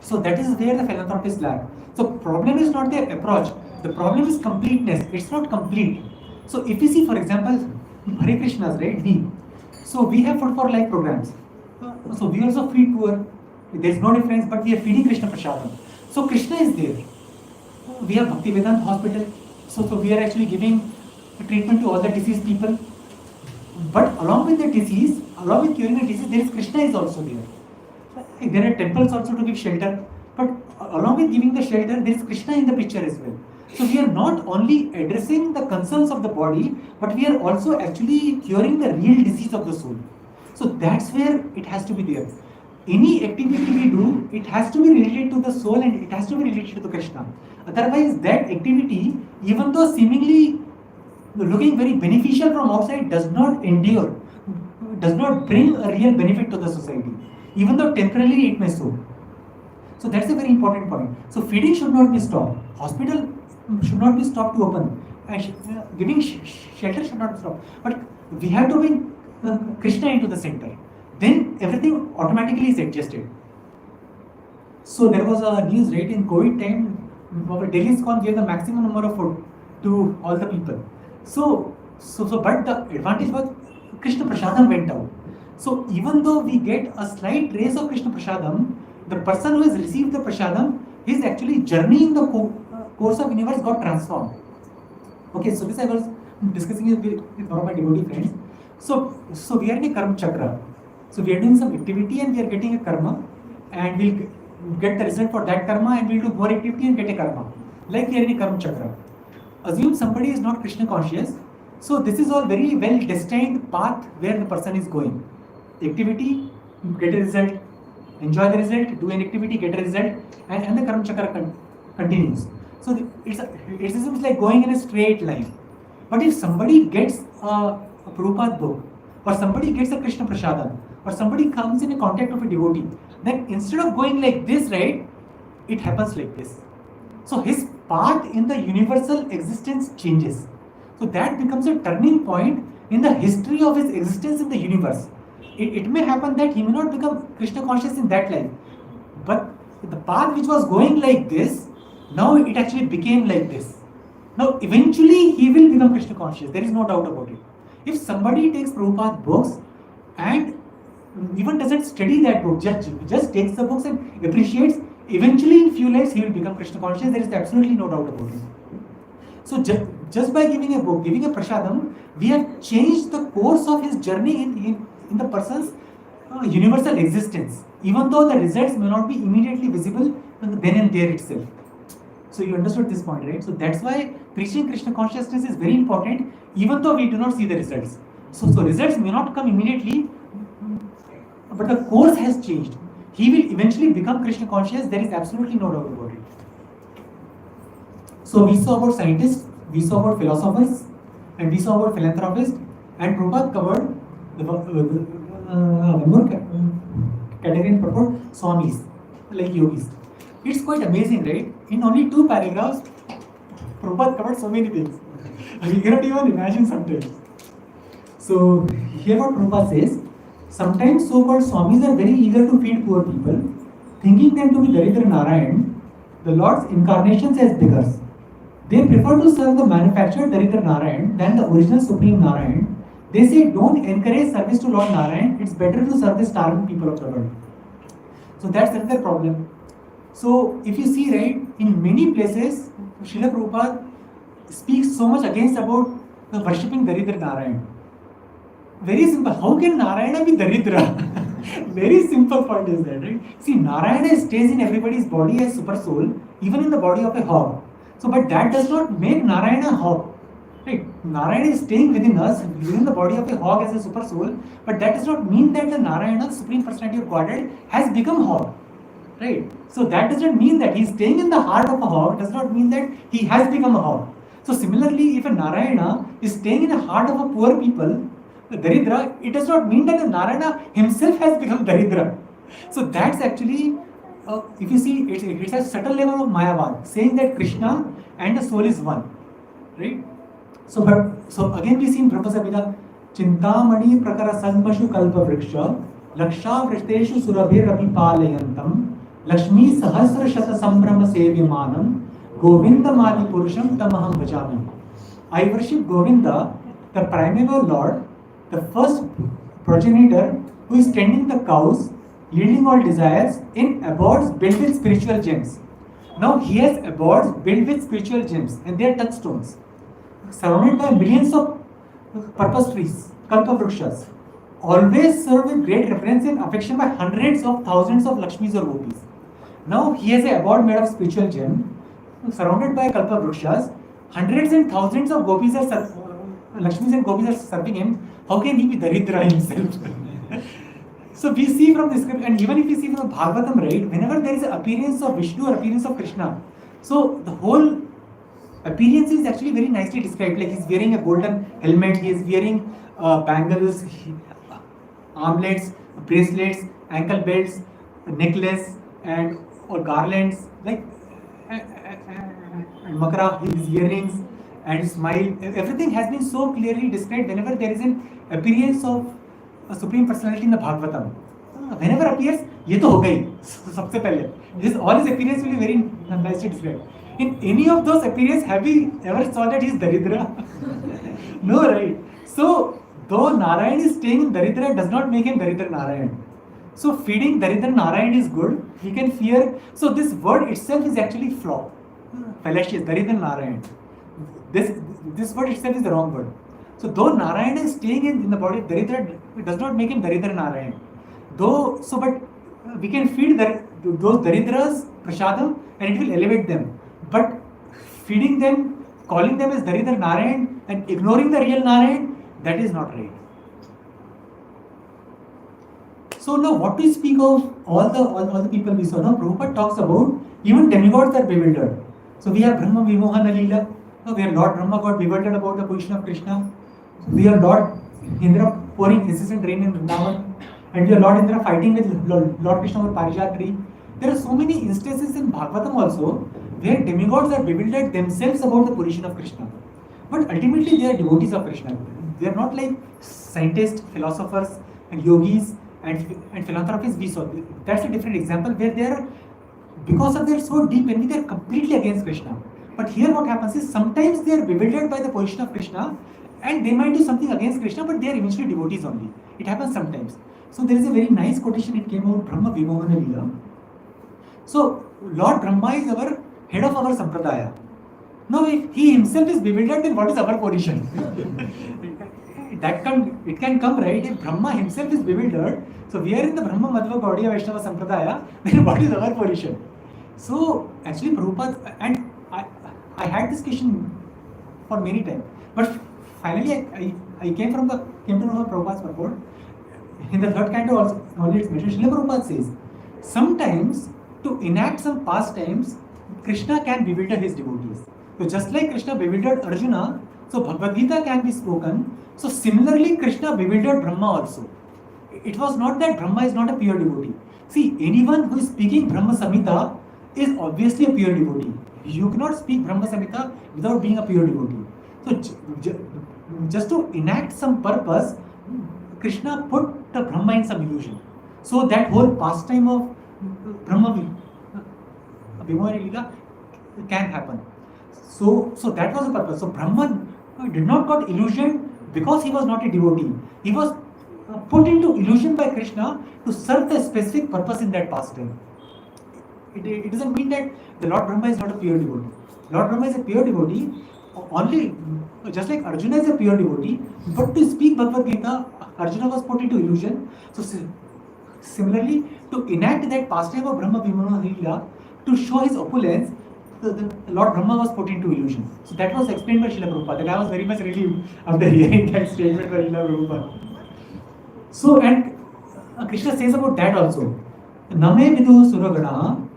So that is where the philanthropists lack. So problem is not their approach. The problem is completeness. It's not complete. So if you see, for example, Hare Krishnas, right? So we have food for life programs. So we also feed poor. There's no difference, but we are feeding Krishna Prasadam. So Krishna is there. We have Bhakti Vedanta Hospital. So we are actually giving treatment to all the diseased people. But along with the disease, along with curing the disease, there is Krishna is also there. There are temples also to give shelter. But along with giving the shelter, there is Krishna in the picture as well. So we are not only addressing the concerns of the body, but we are also actually curing the real disease of the soul. So that's where it has to be there. Any activity we do, it has to be related to the soul and it has to be related to the Krishna. Otherwise, that activity, even though seemingly looking very beneficial from outside, does not endure, does not bring a real benefit to the society, even though temporarily it may so. So that's a very important point. So feeding should not be stopped. Hospital should not be stopped to open. And giving shelter should not be stopped. But we have to bring Krishna into the center. Then everything automatically is adjusted. So there was a news, right, in COVID time, Delhi ISKCON gave the maximum number of food to all the people. So but the advantage was Krishna Prasadam went out. So even though we get a slight trace of Krishna Prasadam, the person who has received the Prasadam, his actually journey in the course of universe got transformed. Okay, so this I was discussing with one of my devotee friends. So we are in a karma chakra. So we are doing some activity and we are getting a karma, and we'll get the result for that karma, and we'll do more activity and get a karma. Like we are in a karma chakra. Assume somebody is not Krishna conscious. So this is all very well destined path where the person is going. Activity, get a result. Enjoy the result, do an activity, get a result, and the karma chakra continues. So it seems like going in a straight line. But if somebody gets a Prabhupada book, or somebody gets a Krishna Prasadam, or somebody comes in a contact of a devotee, then instead of going like this, right, it happens like this. So his path in the universal existence changes. So that becomes a turning point in the history of his existence in the universe. It may happen that he may not become Krishna conscious in that life, but the path which was going like this, now it actually became like this. Now eventually he will become Krishna conscious, there is no doubt about it. If somebody takes Prabhupada books and even doesn't study that book, just takes the books and appreciates, eventually in few lives he will become Krishna conscious, there is absolutely no doubt about it. So just by giving a book, giving a prasadam, we have changed the course of his journey in the person's universal existence, even though the results may not be immediately visible then and there itself. So you understood this point, right? So that's why preaching Krishna consciousness is very important, even though we do not see the results. So results may not come immediately, but the course has changed. He will eventually become Krishna conscious, there is absolutely no doubt about it. So we saw about scientists, we saw about philosophers, and we saw about philanthropist, and Prabhupada covered the one more category in purport, swamis, like yogis. It's quite amazing, right? In only 2 paragraphs, Prabhupada covered so many things. We cannot even imagine sometimes. So here what Prabhupada says, sometimes so-called swamis are very eager to feed poor people, thinking them to be Daridra Narayan, the Lord's incarnations as beggars. They prefer to serve the manufactured Daridra Narayan than the original Supreme Narayan. They say, don't encourage service to Lord Narayan, it's better to serve the starving people of the world. So that's another problem. So if you see, right, in many places, Srila Prabhupada speaks so much against about the worshipping Daridra Narayan. Very simple. How can Narayana be Daridra? Very simple point is that, right? See, Narayana stays in everybody's body as super soul, even in the body of a hog. So, but that does not make Narayana a hog. Right? Narayana is staying within us, within the body of a hog as a super soul, but that does not mean that the Narayana, the Supreme Personality of Godhead, has become hog. Right? So that does not mean that he is staying in the heart of a hog, does not mean that he has become a hog. So similarly, if a Narayana is staying in the heart of a poor people, the Daridra, it does not mean that the Narayana himself has become Daridra. So that's actually, if you see, it's a subtle level of Mayavad, saying that Krishna and the soul is one. Right? So again we see in Brahma Samhita, Chintamani prakara sanpashu kalpa vriksha, laksha vrishteshu surabhir rapi palayantam, Lakshmi sahasra shata sambrahma sevyamanam, Govinda madi purusham tamaham bhajami. I worship Govinda, the primeval Lord, the first progenitor who is tending the cows, yielding all desires in abodes built with spiritual gems. Now he has abodes built with spiritual gems and they are touchstones, surrounded by millions of purpose trees, kalpa vrikshas, always served with great reverence and affection by hundreds of thousands of Lakshmis or Gopis. Now he has an abode made of spiritual gem, surrounded by kalpa vrikshas, hundreds and thousands of Gopis are Lakshmis and Gopis are serving him. How can he be Daridra himself? So we see from this script, and even if we see from the Bhagavatam, right, whenever there is an appearance of Vishnu or appearance of Krishna, so the whole appearance is actually very nicely described. Like he's wearing a golden helmet, he is wearing bangles, armlets, bracelets, ankle belts, necklace, and or garlands, like and makara, his earrings and smile. Everything has been so clearly described whenever there is an appearance of a Supreme Personality in the Bhagavatam. Whenever appears, ये तो हो गई सबसे पहले. This all his appearance will be very nicely described. In any of those appearances, have we ever saw that he is Daridra? No, right? So though Narayan is staying in Daridra does not make him Daridra Narayan. So feeding Daridra Narayan is good. We can fear. So this word itself is actually flawed, fallacious. Daridra Narayan. This word itself is the wrong word. So though Narayana is staying in the body of Daridra, it does not make him Daridra Narayan. But we can feed those Daridras prasadam and it will elevate them. But feeding them, calling them as Daridra Narayan and ignoring the real Narayan, that is not right. So now what to speak of all the people we saw? Now Prabhupada talks about even demigods are bewildered. So we have Brahma Vimohana Leela. Where Lord Brahma got bewildered about the position of Krishna. We are Lord Indra pouring incessant rain in Vrindavan, and we are Lord Indra fighting with Lord Krishna over Parijat tree. There are so many instances in Bhagavatam also where demigods are bewildered themselves about the position of Krishna. But ultimately they are devotees of Krishna. They are not like scientists, philosophers, and yogis and philanthropists we saw. That's a different example where they are, because of their so deep envy, they are completely against Krishna. But here what happens is sometimes they are bewildered by the position of Krishna and they might do something against Krishna, but they are eventually devotees only. It happens sometimes. So there is a very nice quotation, it came out, Brahma Vimohana Leela. So Lord Brahma is our head of our sampradaya. Now if he himself is bewildered, then what is our position? It can come, right? If Brahma himself is bewildered, so we are in the Brahma Madhva Gaudiya Vaishnava Sampradaya, then what is our position? So actually Prabhupada, and I had this question for many times, but finally I came to know Prabhupada's purport. In the third canto also, only it's mentioned, Srila Prabhupada says, sometimes to enact some pastimes, Krishna can bewilder his devotees. So just like Krishna bewildered Arjuna, So Bhagavad Gita can be spoken. So similarly, Krishna bewildered Brahma also. It was not that Brahma is not a pure devotee. See, anyone who is speaking Brahma Samhita is obviously a pure devotee. You cannot speak Brahma Samhita without being a pure devotee. So just to enact some purpose, Krishna put the Brahma in some illusion. So that whole pastime of Brahma Vimohana Lila can happen. So that was the purpose. So Brahma did not got illusion because he was not a devotee. He was put into illusion by Krishna to serve the specific purpose in that pastime. It doesn't mean that the Lord Brahma is not a pure devotee. Lord Brahma is a pure devotee, only just like Arjuna is a pure devotee, but to speak Bhagavad Gita, Arjuna was put into illusion. So similarly, to enact that pastime of Brahma Vimohana Lila, to show his opulence, the Lord Brahma was put into illusion. So that was explained by Srila Prabhupada, and I was very much relieved after hearing that statement by Srila Prabhupada. So, and Krishna says about that also, Name vidu suragana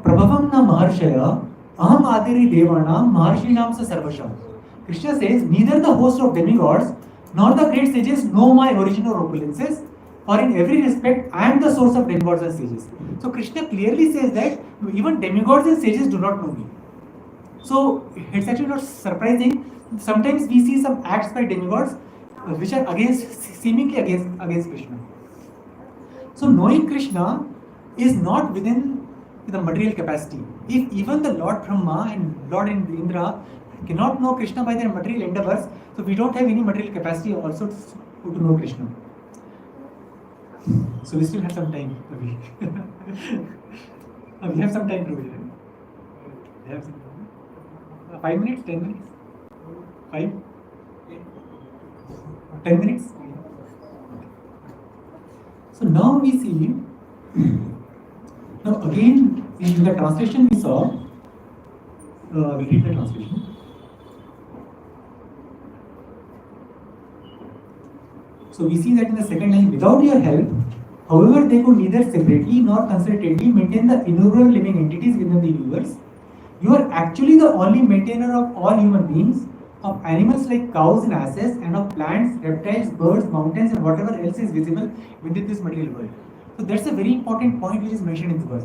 prabhavam na maharshaya aham adiri devanam maharshinam sa sarvasham. Krishna says, neither the host of demigods nor the great sages know my origin or opulences, or in every respect I am the source of demigods and sages. So Krishna clearly says that even demigods and sages do not know me. So it's actually not surprising. Sometimes we see some acts by demigods which are seemingly against Krishna. So knowing Krishna is not within the material capacity. If even the Lord Brahma and Lord Indra cannot know Krishna by their material endeavors, so we don't have any material capacity also to know Krishna. So we still have some time. We have some time, Prabhuji. We have some time. 5 minutes, 10 minutes? 5? 10 minutes? So now we see, now again in the translation we saw, we read the translation. So we see that in the second line, without your help, however they could neither separately nor concertedly maintain the innumerable living entities within the universe, you are actually the only maintainer of all human beings, of animals like cows and asses, and of plants, reptiles, birds, mountains, and whatever else is visible within this material world. So that's a very important point which is mentioned in the verse.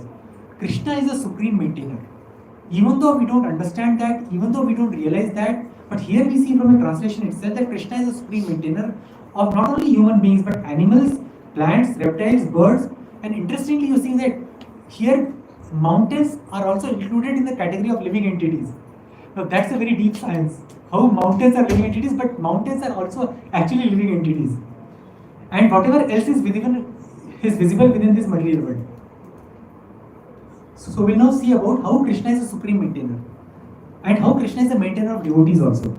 Krishna is a supreme maintainer. Even though we don't understand that, even though we don't realize that, but here we see from the translation itself that Krishna is a supreme maintainer of not only human beings but animals, plants, reptiles, birds, and interestingly you see that here mountains are also included in the category of living entities. Now that's a very deep science. How mountains are living entities, but mountains are also actually living entities. And whatever else is visible within this material world. So we'll now see about how Krishna is a supreme maintainer and how Krishna is a maintainer of devotees also.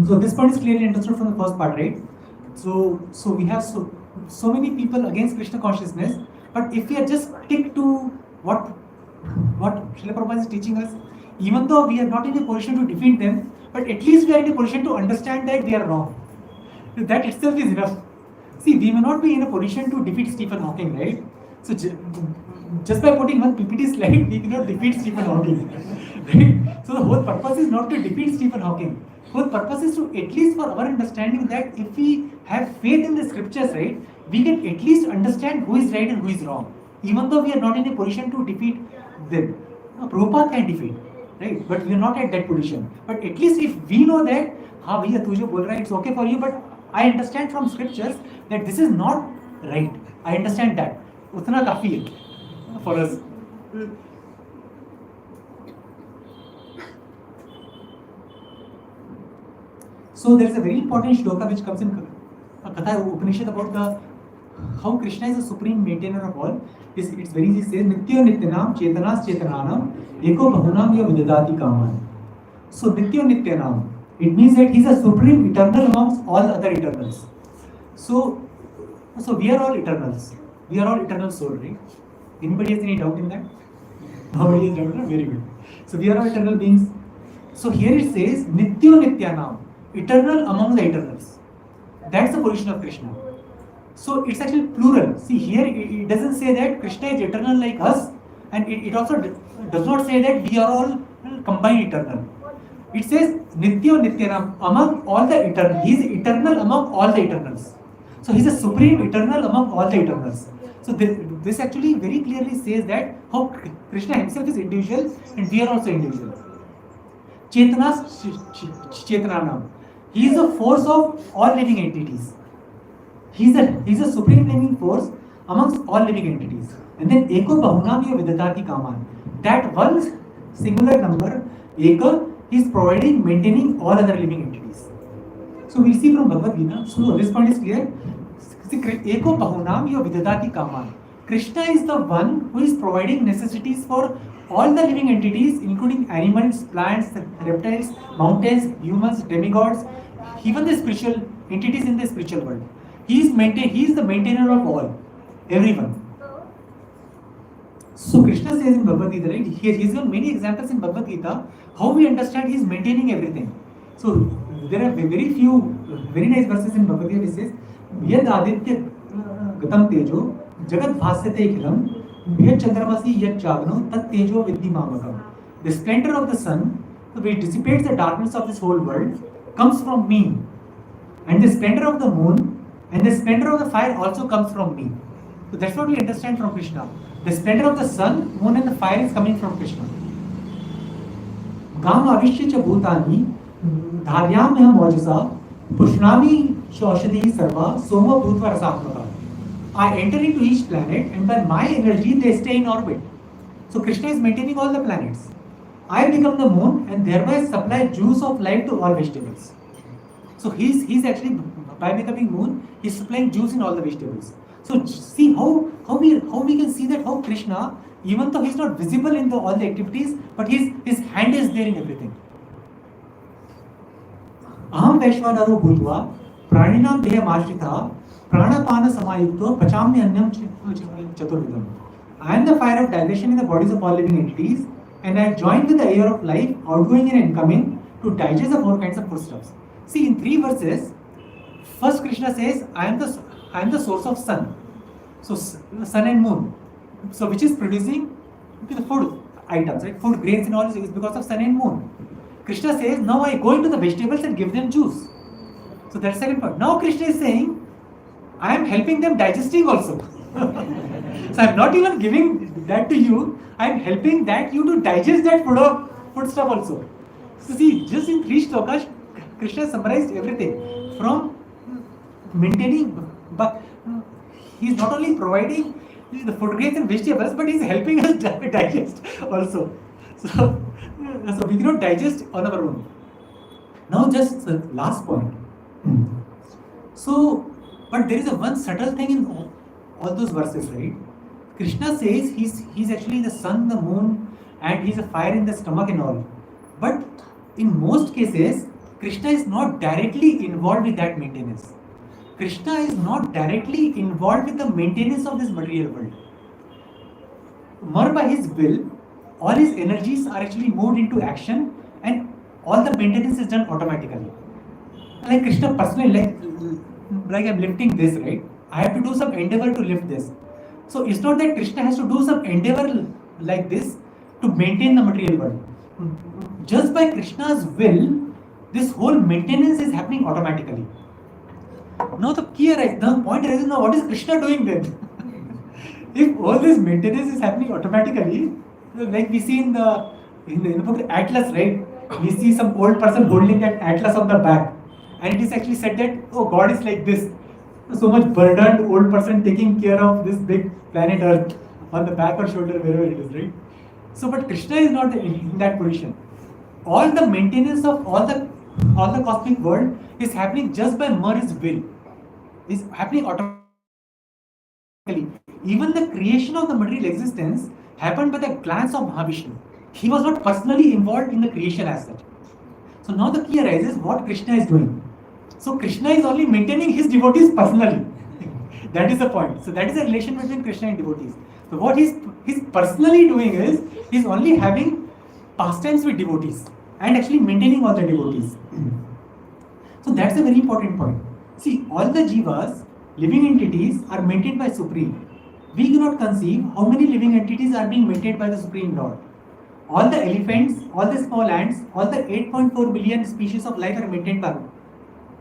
So this point is clearly understood from the first part, right? So we have so many people against Krishna consciousness, but if we are just stick to what Srila Prabhupada is teaching us, even though we are not in a position to defeat them, but at least we are in a position to understand that they are wrong. That itself is enough. See, we may not be in a position to defeat Stephen Hawking, right? So just by putting one PPT slide, we cannot defeat Stephen Hawking. Right? So the whole purpose is not to defeat Stephen Hawking. Whole purpose is to, at least for our understanding, that if we have faith in the scriptures, right, we can at least understand who is right and who is wrong. Even though we are not in a position to defeat them. Prabhupada can defeat, right? But we are not at that position. But at least if we know that, हाँ भैया तू जो बोल रहा है, it's okay for you, but I understand from scriptures that this is not right. I understand that. उतना काफी है for us. So there is a very important shloka which comes in Katha Upanishad about how Krishna is the supreme maintainer of all. It's very easy. It says Nityo Nityanam Chetanas Chetananam Eko Bahunam Ya Vidadati Kaman. So Nityo Nityanam, it means that he is a supreme eternal amongst all other eternals. So we are all eternals. We are all eternal soul, right? Anybody has any doubt in that? Nobody has doubt? Very good. So we are all eternal beings. So here it says Nityo Nityanam, eternal among the eternals. That's the position of Krishna. So it's actually plural. See here it doesn't say that Krishna is eternal like us And it also does not say that we are all combined eternal. It says Nitya Nityanam, among all the eternal. He is eternal among all the eternals. So he is a supreme eternal among all the eternals. So this actually very clearly says that how Krishna himself is individual and we are also individual. Chetana's Chetananam. He is the force of all living entities. He is a supreme living force amongst all living entities. And then Eko Bahunam Ya Vidadati Kaman. That one singular number, Eka, is providing, maintaining all other living entities. So we see from Bhagavad Gita, so this point is clear. Eko Bahunam Ya Vidadati Kaman. Krishna is the one who is providing necessities for all the living entities, including animals, plants, reptiles, mountains, humans, demigods, even the spiritual entities in the spiritual world. He is the maintainer of all, everyone. So Krishna says in Bhagavad Gita, right? He has given many examples in Bhagavad Gita how we understand he is maintaining everything. So there are very few very nice verses in Bhagavad Gita which says, Yad Aditya Gatam Tejo Jagat Bhasyate Khilam Yad Chandramasi Yad Chavano Tat Tejo Vidhi Mamakam. The splendor of the sun, which dissipates the darkness of this whole world, comes from me. And the splendor of the moon and the splendor of the fire also comes from me. So that's what we understand from Krishna. The splendor of the sun, moon and the fire is coming from Krishna. Gam avishya cha bhutani dharyam meham ojasa pushnami shaushadi sarva soma bhutva rasatmaka. I enter into each planet and by my energy they stay in orbit. So Krishna is maintaining all the planets. I become the moon and thereby supply juice of life to all vegetables. So he's actually, by becoming moon, he's supplying juice in all the vegetables. So see how we can see that how Krishna, even though he's not visible in all the activities, but his hand is there in everything. Aham Vaishvanaro Bhutva Praninam Deha Mashrita Pranapana Samayukto Pachamni Anyam Chaturvidam. I am the fire of digestion in the bodies of all living entities, and I join with the air of life, outgoing and incoming, to digest the four kinds of foodstuffs. See, in 3 verses, first Krishna says, I am the source of sun. So sun and moon. So which is producing the food items, right? Food grains and all is because of sun and moon. Krishna says, now I go into the vegetables and give them juice. So that's the second point. Now Krishna is saying, I am helping them digesting also. So I am not even giving that to you. I am helping that you to digest that food stuff also. So see, just in 3 shlokas, Krishna summarized everything from maintaining, but he is not only providing the food grains and vegetables, but he is helping us digest also. So we cannot digest on our own. Now just the last point. So, but there is a one subtle thing in all those verses, right? Krishna says he's actually the sun, the moon, and he's a fire in the stomach and all. But in most cases, Krishna is not directly involved with that maintenance. Krishna is not directly involved with the maintenance of this material world. More by his will, all his energies are actually moved into action and all the maintenance is done automatically. Like Krishna personally, like I'm lifting this, right? I have to do some endeavor to lift this. So it's not that Krishna has to do some endeavor like this to maintain the material world. Just by Krishna's will, this whole maintenance is happening automatically. Now the point arises now, what is Krishna doing then? If all this maintenance is happening automatically, like we see in the book Atlas, right? We see some old person holding that Atlas on the back, and it is actually said that, oh, God is like this, so much burdened old person taking care of this big planet Earth on the back or shoulder, wherever it is, right? So, but Krishna is not in that position. All the maintenance of all the cosmic world is happening just by Mer's will. Is happening automatically. Even the creation of the material existence happened by the glance of Mahavishnu. He was not personally involved in the creation as such. So now the key arises what Krishna is doing. So Krishna is only maintaining his devotees personally. That is the point. So that is the relation between Krishna and devotees. So what he's personally doing is he's only having pastimes with devotees and actually maintaining all the devotees. So that's a very important point. See, all the jivas, living entities, are maintained by Supreme. We cannot conceive how many living entities are being maintained by the Supreme Lord. All the elephants, all the small ants, all the 8.4 billion species of life are maintained by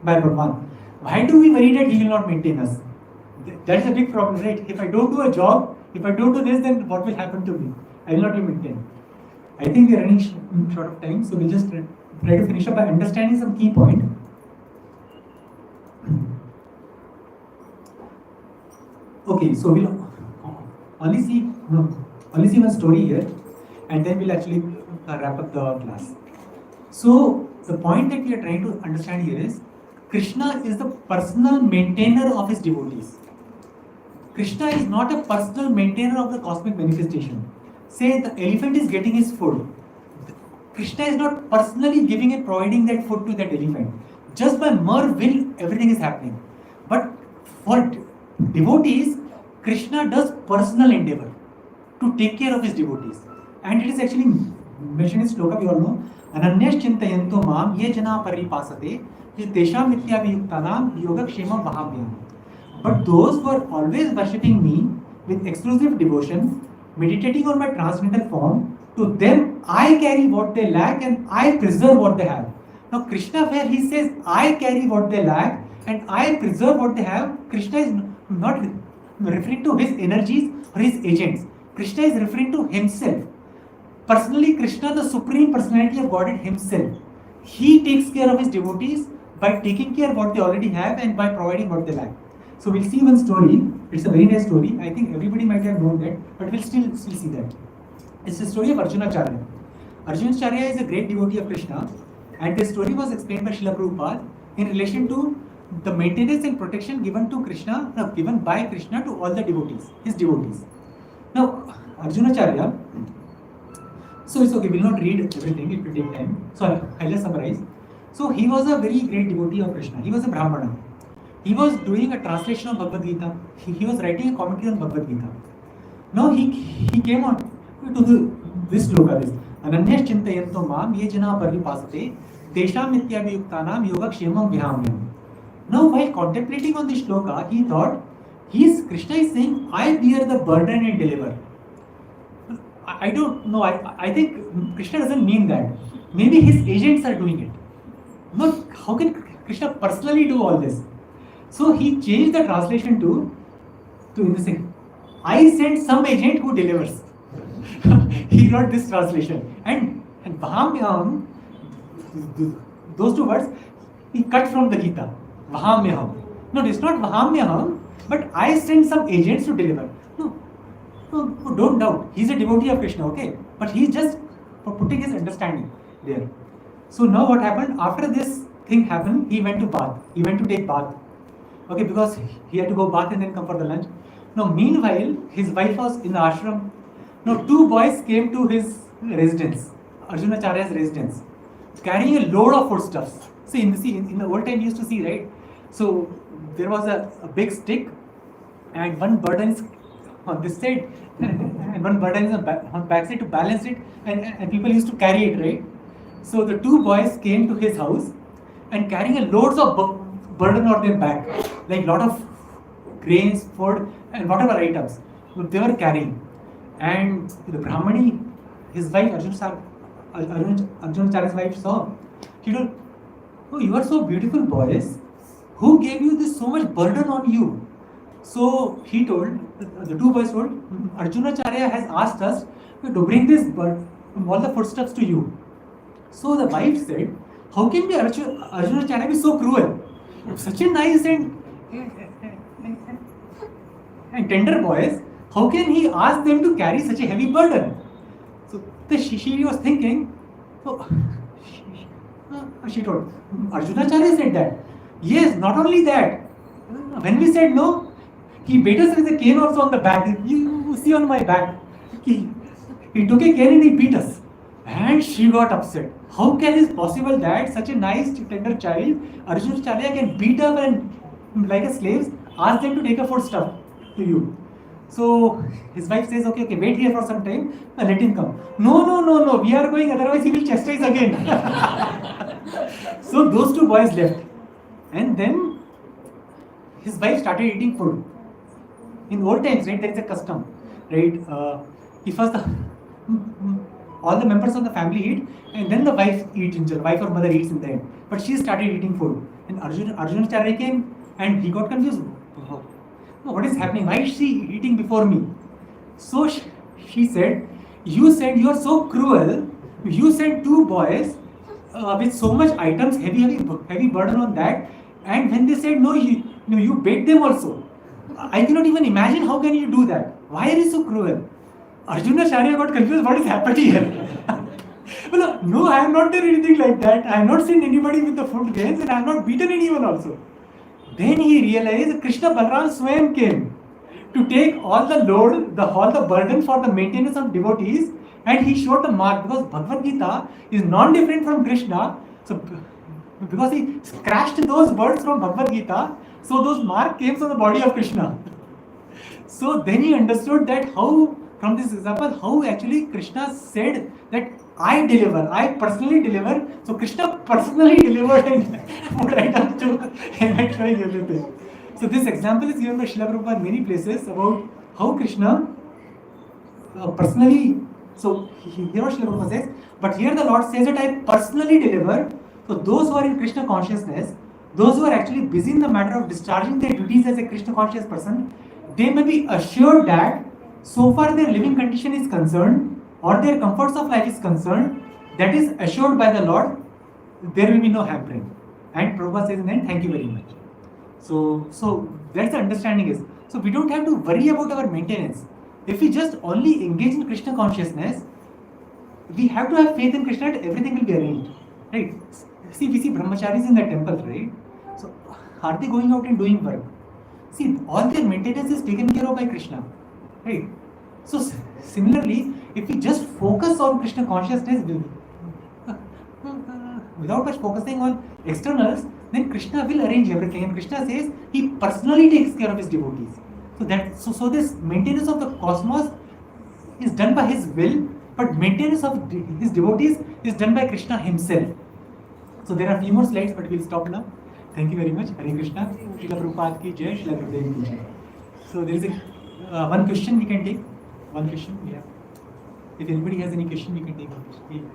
Bhagwan. Why do we worry that He will not maintain us? That is a big problem, right? If I don't do a job, if I don't do this, then what will happen to me? I will not be maintained. I think we are running short of time, so we'll just try to finish up by understanding some key point. Okay, so we'll only see one story here, and then we'll actually wrap up the class. So the point that we are trying to understand here is Krishna is the personal maintainer of his devotees. Krishna is not a personal maintainer of the cosmic manifestation. Say the elephant is getting his food. Krishna is not personally giving and providing that food to that elephant. Just by mere will, everything is happening. But for devotees, Krishna does personal endeavor to take care of his devotees. And it is actually mentioned in Shloka, we all know. Ananyas chintayanto mam ye jana paripasate tesham nityaviyuktanam yogakshemam vahamyam. But those who are always worshipping me with exclusive devotion, meditating on my transcendental form, to them I carry what they lack and I preserve what they have. Now Krishna, where he says I carry what they lack and I preserve what they have, Krishna is not referring to his energies or his agents. Krishna is referring to himself. Personally, Krishna, the Supreme Personality of Godhead himself, he takes care of his devotees by taking care of what they already have and by providing what they lack. So we'll see one story. It's a very nice story. I think everybody might have known that, but we'll still see that. It's the story of Arjunacharya. Arjunacharya is a great devotee of Krishna, and this story was explained by Srila Prabhupada in relation to the maintenance and protection given by Krishna to all the devotees, his devotees. Now, Arjunacharya, so it's okay, we'll not read everything, it will take time. So I'll just summarize. So he was a very great devotee of Krishna. He was a Brahmana. He was doing a translation of Bhagavad Gita. He was writing a commentary on Bhagavad Gita. Now he came on to this sloka, this Ananyas chintayanto mam ye jana paripasate tesham nityaviyuktanam yogakshemam vihamyam. Now while contemplating on this sloka, he thought, Krishna is saying, I bear the burden and deliver. I don't know, I think Krishna doesn't mean that. Maybe his agents are doing it. No, how can Krishna personally do all this? So he changed the translation to in the same, I send some agent who delivers. He wrote this translation. And Vahamyam, those two words, he cut from the Gita. Vahamyam. No, it's not Vahamyam, but I send some agents to deliver. No, don't doubt. He's a devotee of Krishna, okay? But he's just putting his understanding there. So now what happened? After this thing happened, he went to bath. He went to take bath. Okay, because he had to go bath and then come for the lunch. Now, meanwhile, his wife was in the ashram. Now, two boys came to his residence, Arjunacharya's residence, carrying a load of foodstuffs. See, in the old time, you used to see, right? So, there was a big stick, and one burden is on this side, and one burden is on back side to balance it, and people used to carry it, right? So, the two boys came to his house and carrying a loads of burden on their back, like lot of grains, food, and whatever items they were carrying. And the Brahmani, his wife, Arjunacharya's wife saw. She told, oh, you are so beautiful boys. Who gave you this so much burden on you? So he told, the two boys told, Arjunacharya has asked us to bring this all the foodstuffs to you. So the wife said, how can Arjunacharya be so cruel? Such a nice and tender boys, how can he ask them to carry such a heavy burden? So she was thinking, she told, Arjunacharya said that. Yes, not only that. When we said no, he beat us with a cane also on the back. You see on my back. He took a cane and he beat us. And she got upset. How can it possible that such a nice tender child, Arjunacharya, can beat up and like a slave, ask them to take a foodstuff to you? So his wife says, okay, wait here for some time and let him come. No, we are going, otherwise he will chastise again. So those two boys left. And then his wife started eating food. in old times, right, there is a custom, right? If first all the members of the family eat, and then the wife eats in wife or mother eats in the end. But she started eating food, and Arjunacharya came, and he got confused. Oh, what is happening? Why is she eating before me? So she said, you said you are so cruel. You sent two boys with so much items, heavy burden on that, and when they said no, you baked them also. I cannot even imagine how can you do that. Why are you so cruel? Arjunacharya got confused. What is happening here? Well, no, I have not done anything like that. I have not seen anybody with the food grains, and I have not beaten anyone also. Then he realized Krishna Balram Swayam came to take all the load, all the burden for the maintenance of devotees, and he showed the mark, because Bhagavad Gita is non-different from Krishna. So because he scratched those words from Bhagavad Gita, so those marks came from the body of Krishna. So then he understood that how, from this example, how actually Krishna said that I deliver, I personally deliver. So Krishna personally delivered and food items to him, showing everything. So this example is given by Srila Prabhupada in many places about how Krishna personally. So here what Srila Prabhupada says, but here the Lord says that I personally deliver. So those who are in Krishna consciousness, those who are actually busy in the matter of discharging their duties as a Krishna conscious person, they may be assured that so far their living condition is concerned, or their comforts of life is concerned, that is assured by the Lord, there will be no hampering. And Prabhupada says in the end, thank you very much. So that's the understanding is. So we don't have to worry about our maintenance. If we just only engage in Krishna consciousness, we have to have faith in Krishna that everything will be arranged. Right? See, we see brahmacharis in the temple, right? So are they going out and doing work? See, all their maintenance is taken care of by Krishna. Right? So similarly, if we just focus on Krishna consciousness without much focusing on externals, then Krishna will arrange everything. And Krishna says he personally takes care of his devotees. So this maintenance of the cosmos is done by his will, but maintenance of his devotees is done by Krishna himself. So there are a few more slides, but we'll stop now. Thank you very much. Hare Krishna. Srila Prabhupada ki jai, Srila Gurudev ki jai. So there is a one question we can take. One question we have. If anybody has any question, we can take one question.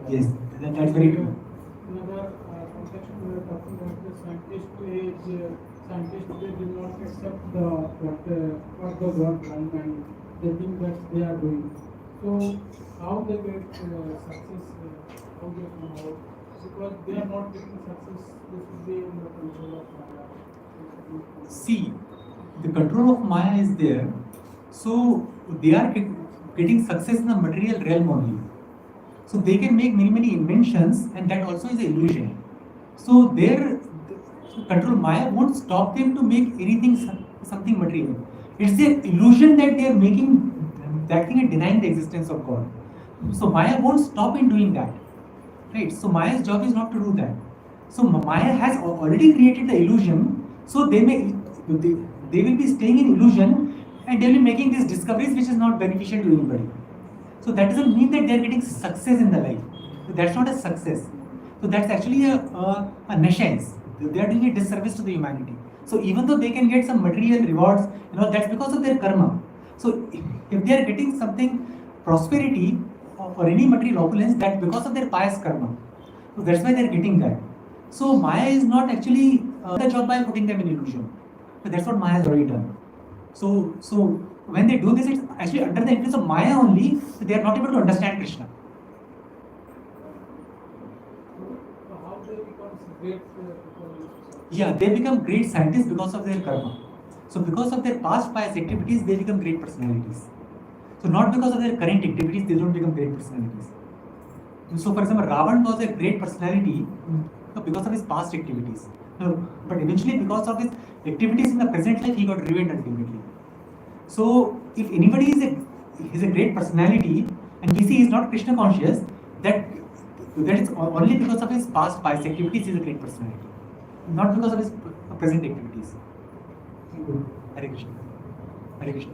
Yes, that's very true. Another conception we were talking about the scientists they do not accept what the God done and they think that they are doing. So how they get success? How they come out? Because they are not getting success. This will be in the control of Maya. See, the control of Maya is there, so they are getting success in the material realm only. So they can make many inventions, and that also is an illusion. So their control Maya won't stop them to make anything something material. It's the illusion that they are making that thing and denying the existence of God. So Maya won't stop in doing that. Right? So Maya's job is not to do that. So Maya has already created the illusion, so they will be staying in illusion and they will be making these discoveries which is not beneficial to anybody. So that doesn't mean that they are getting success in the life. So that's not a success. So that's actually a nescience. They are doing a disservice to the humanity. So even though they can get some material rewards, that's because of their karma. So if they are getting something, prosperity or any material opulence, that's because of their pious karma. So that's why they are getting that. So Maya is not actually the job by putting them in illusion. So that's what Maya has already done. So when they do this, it's actually under the influence of Maya only, so they are not able to understand Krishna. So how they become great people? Yeah, they become great scientists because of their karma. So because of their past pious activities, they become great personalities. So not because of their current activities, they don't become great personalities. So for example, Ravan was a great personality because of his past activities. But eventually because of his activities in the present life, he got ruined ultimately. So if anybody is a great personality and we see he is not Krishna conscious, that is only because of his past pious activities he is a great personality, not because of his present activities. Hare Krishna. Hare Krishna.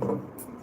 you.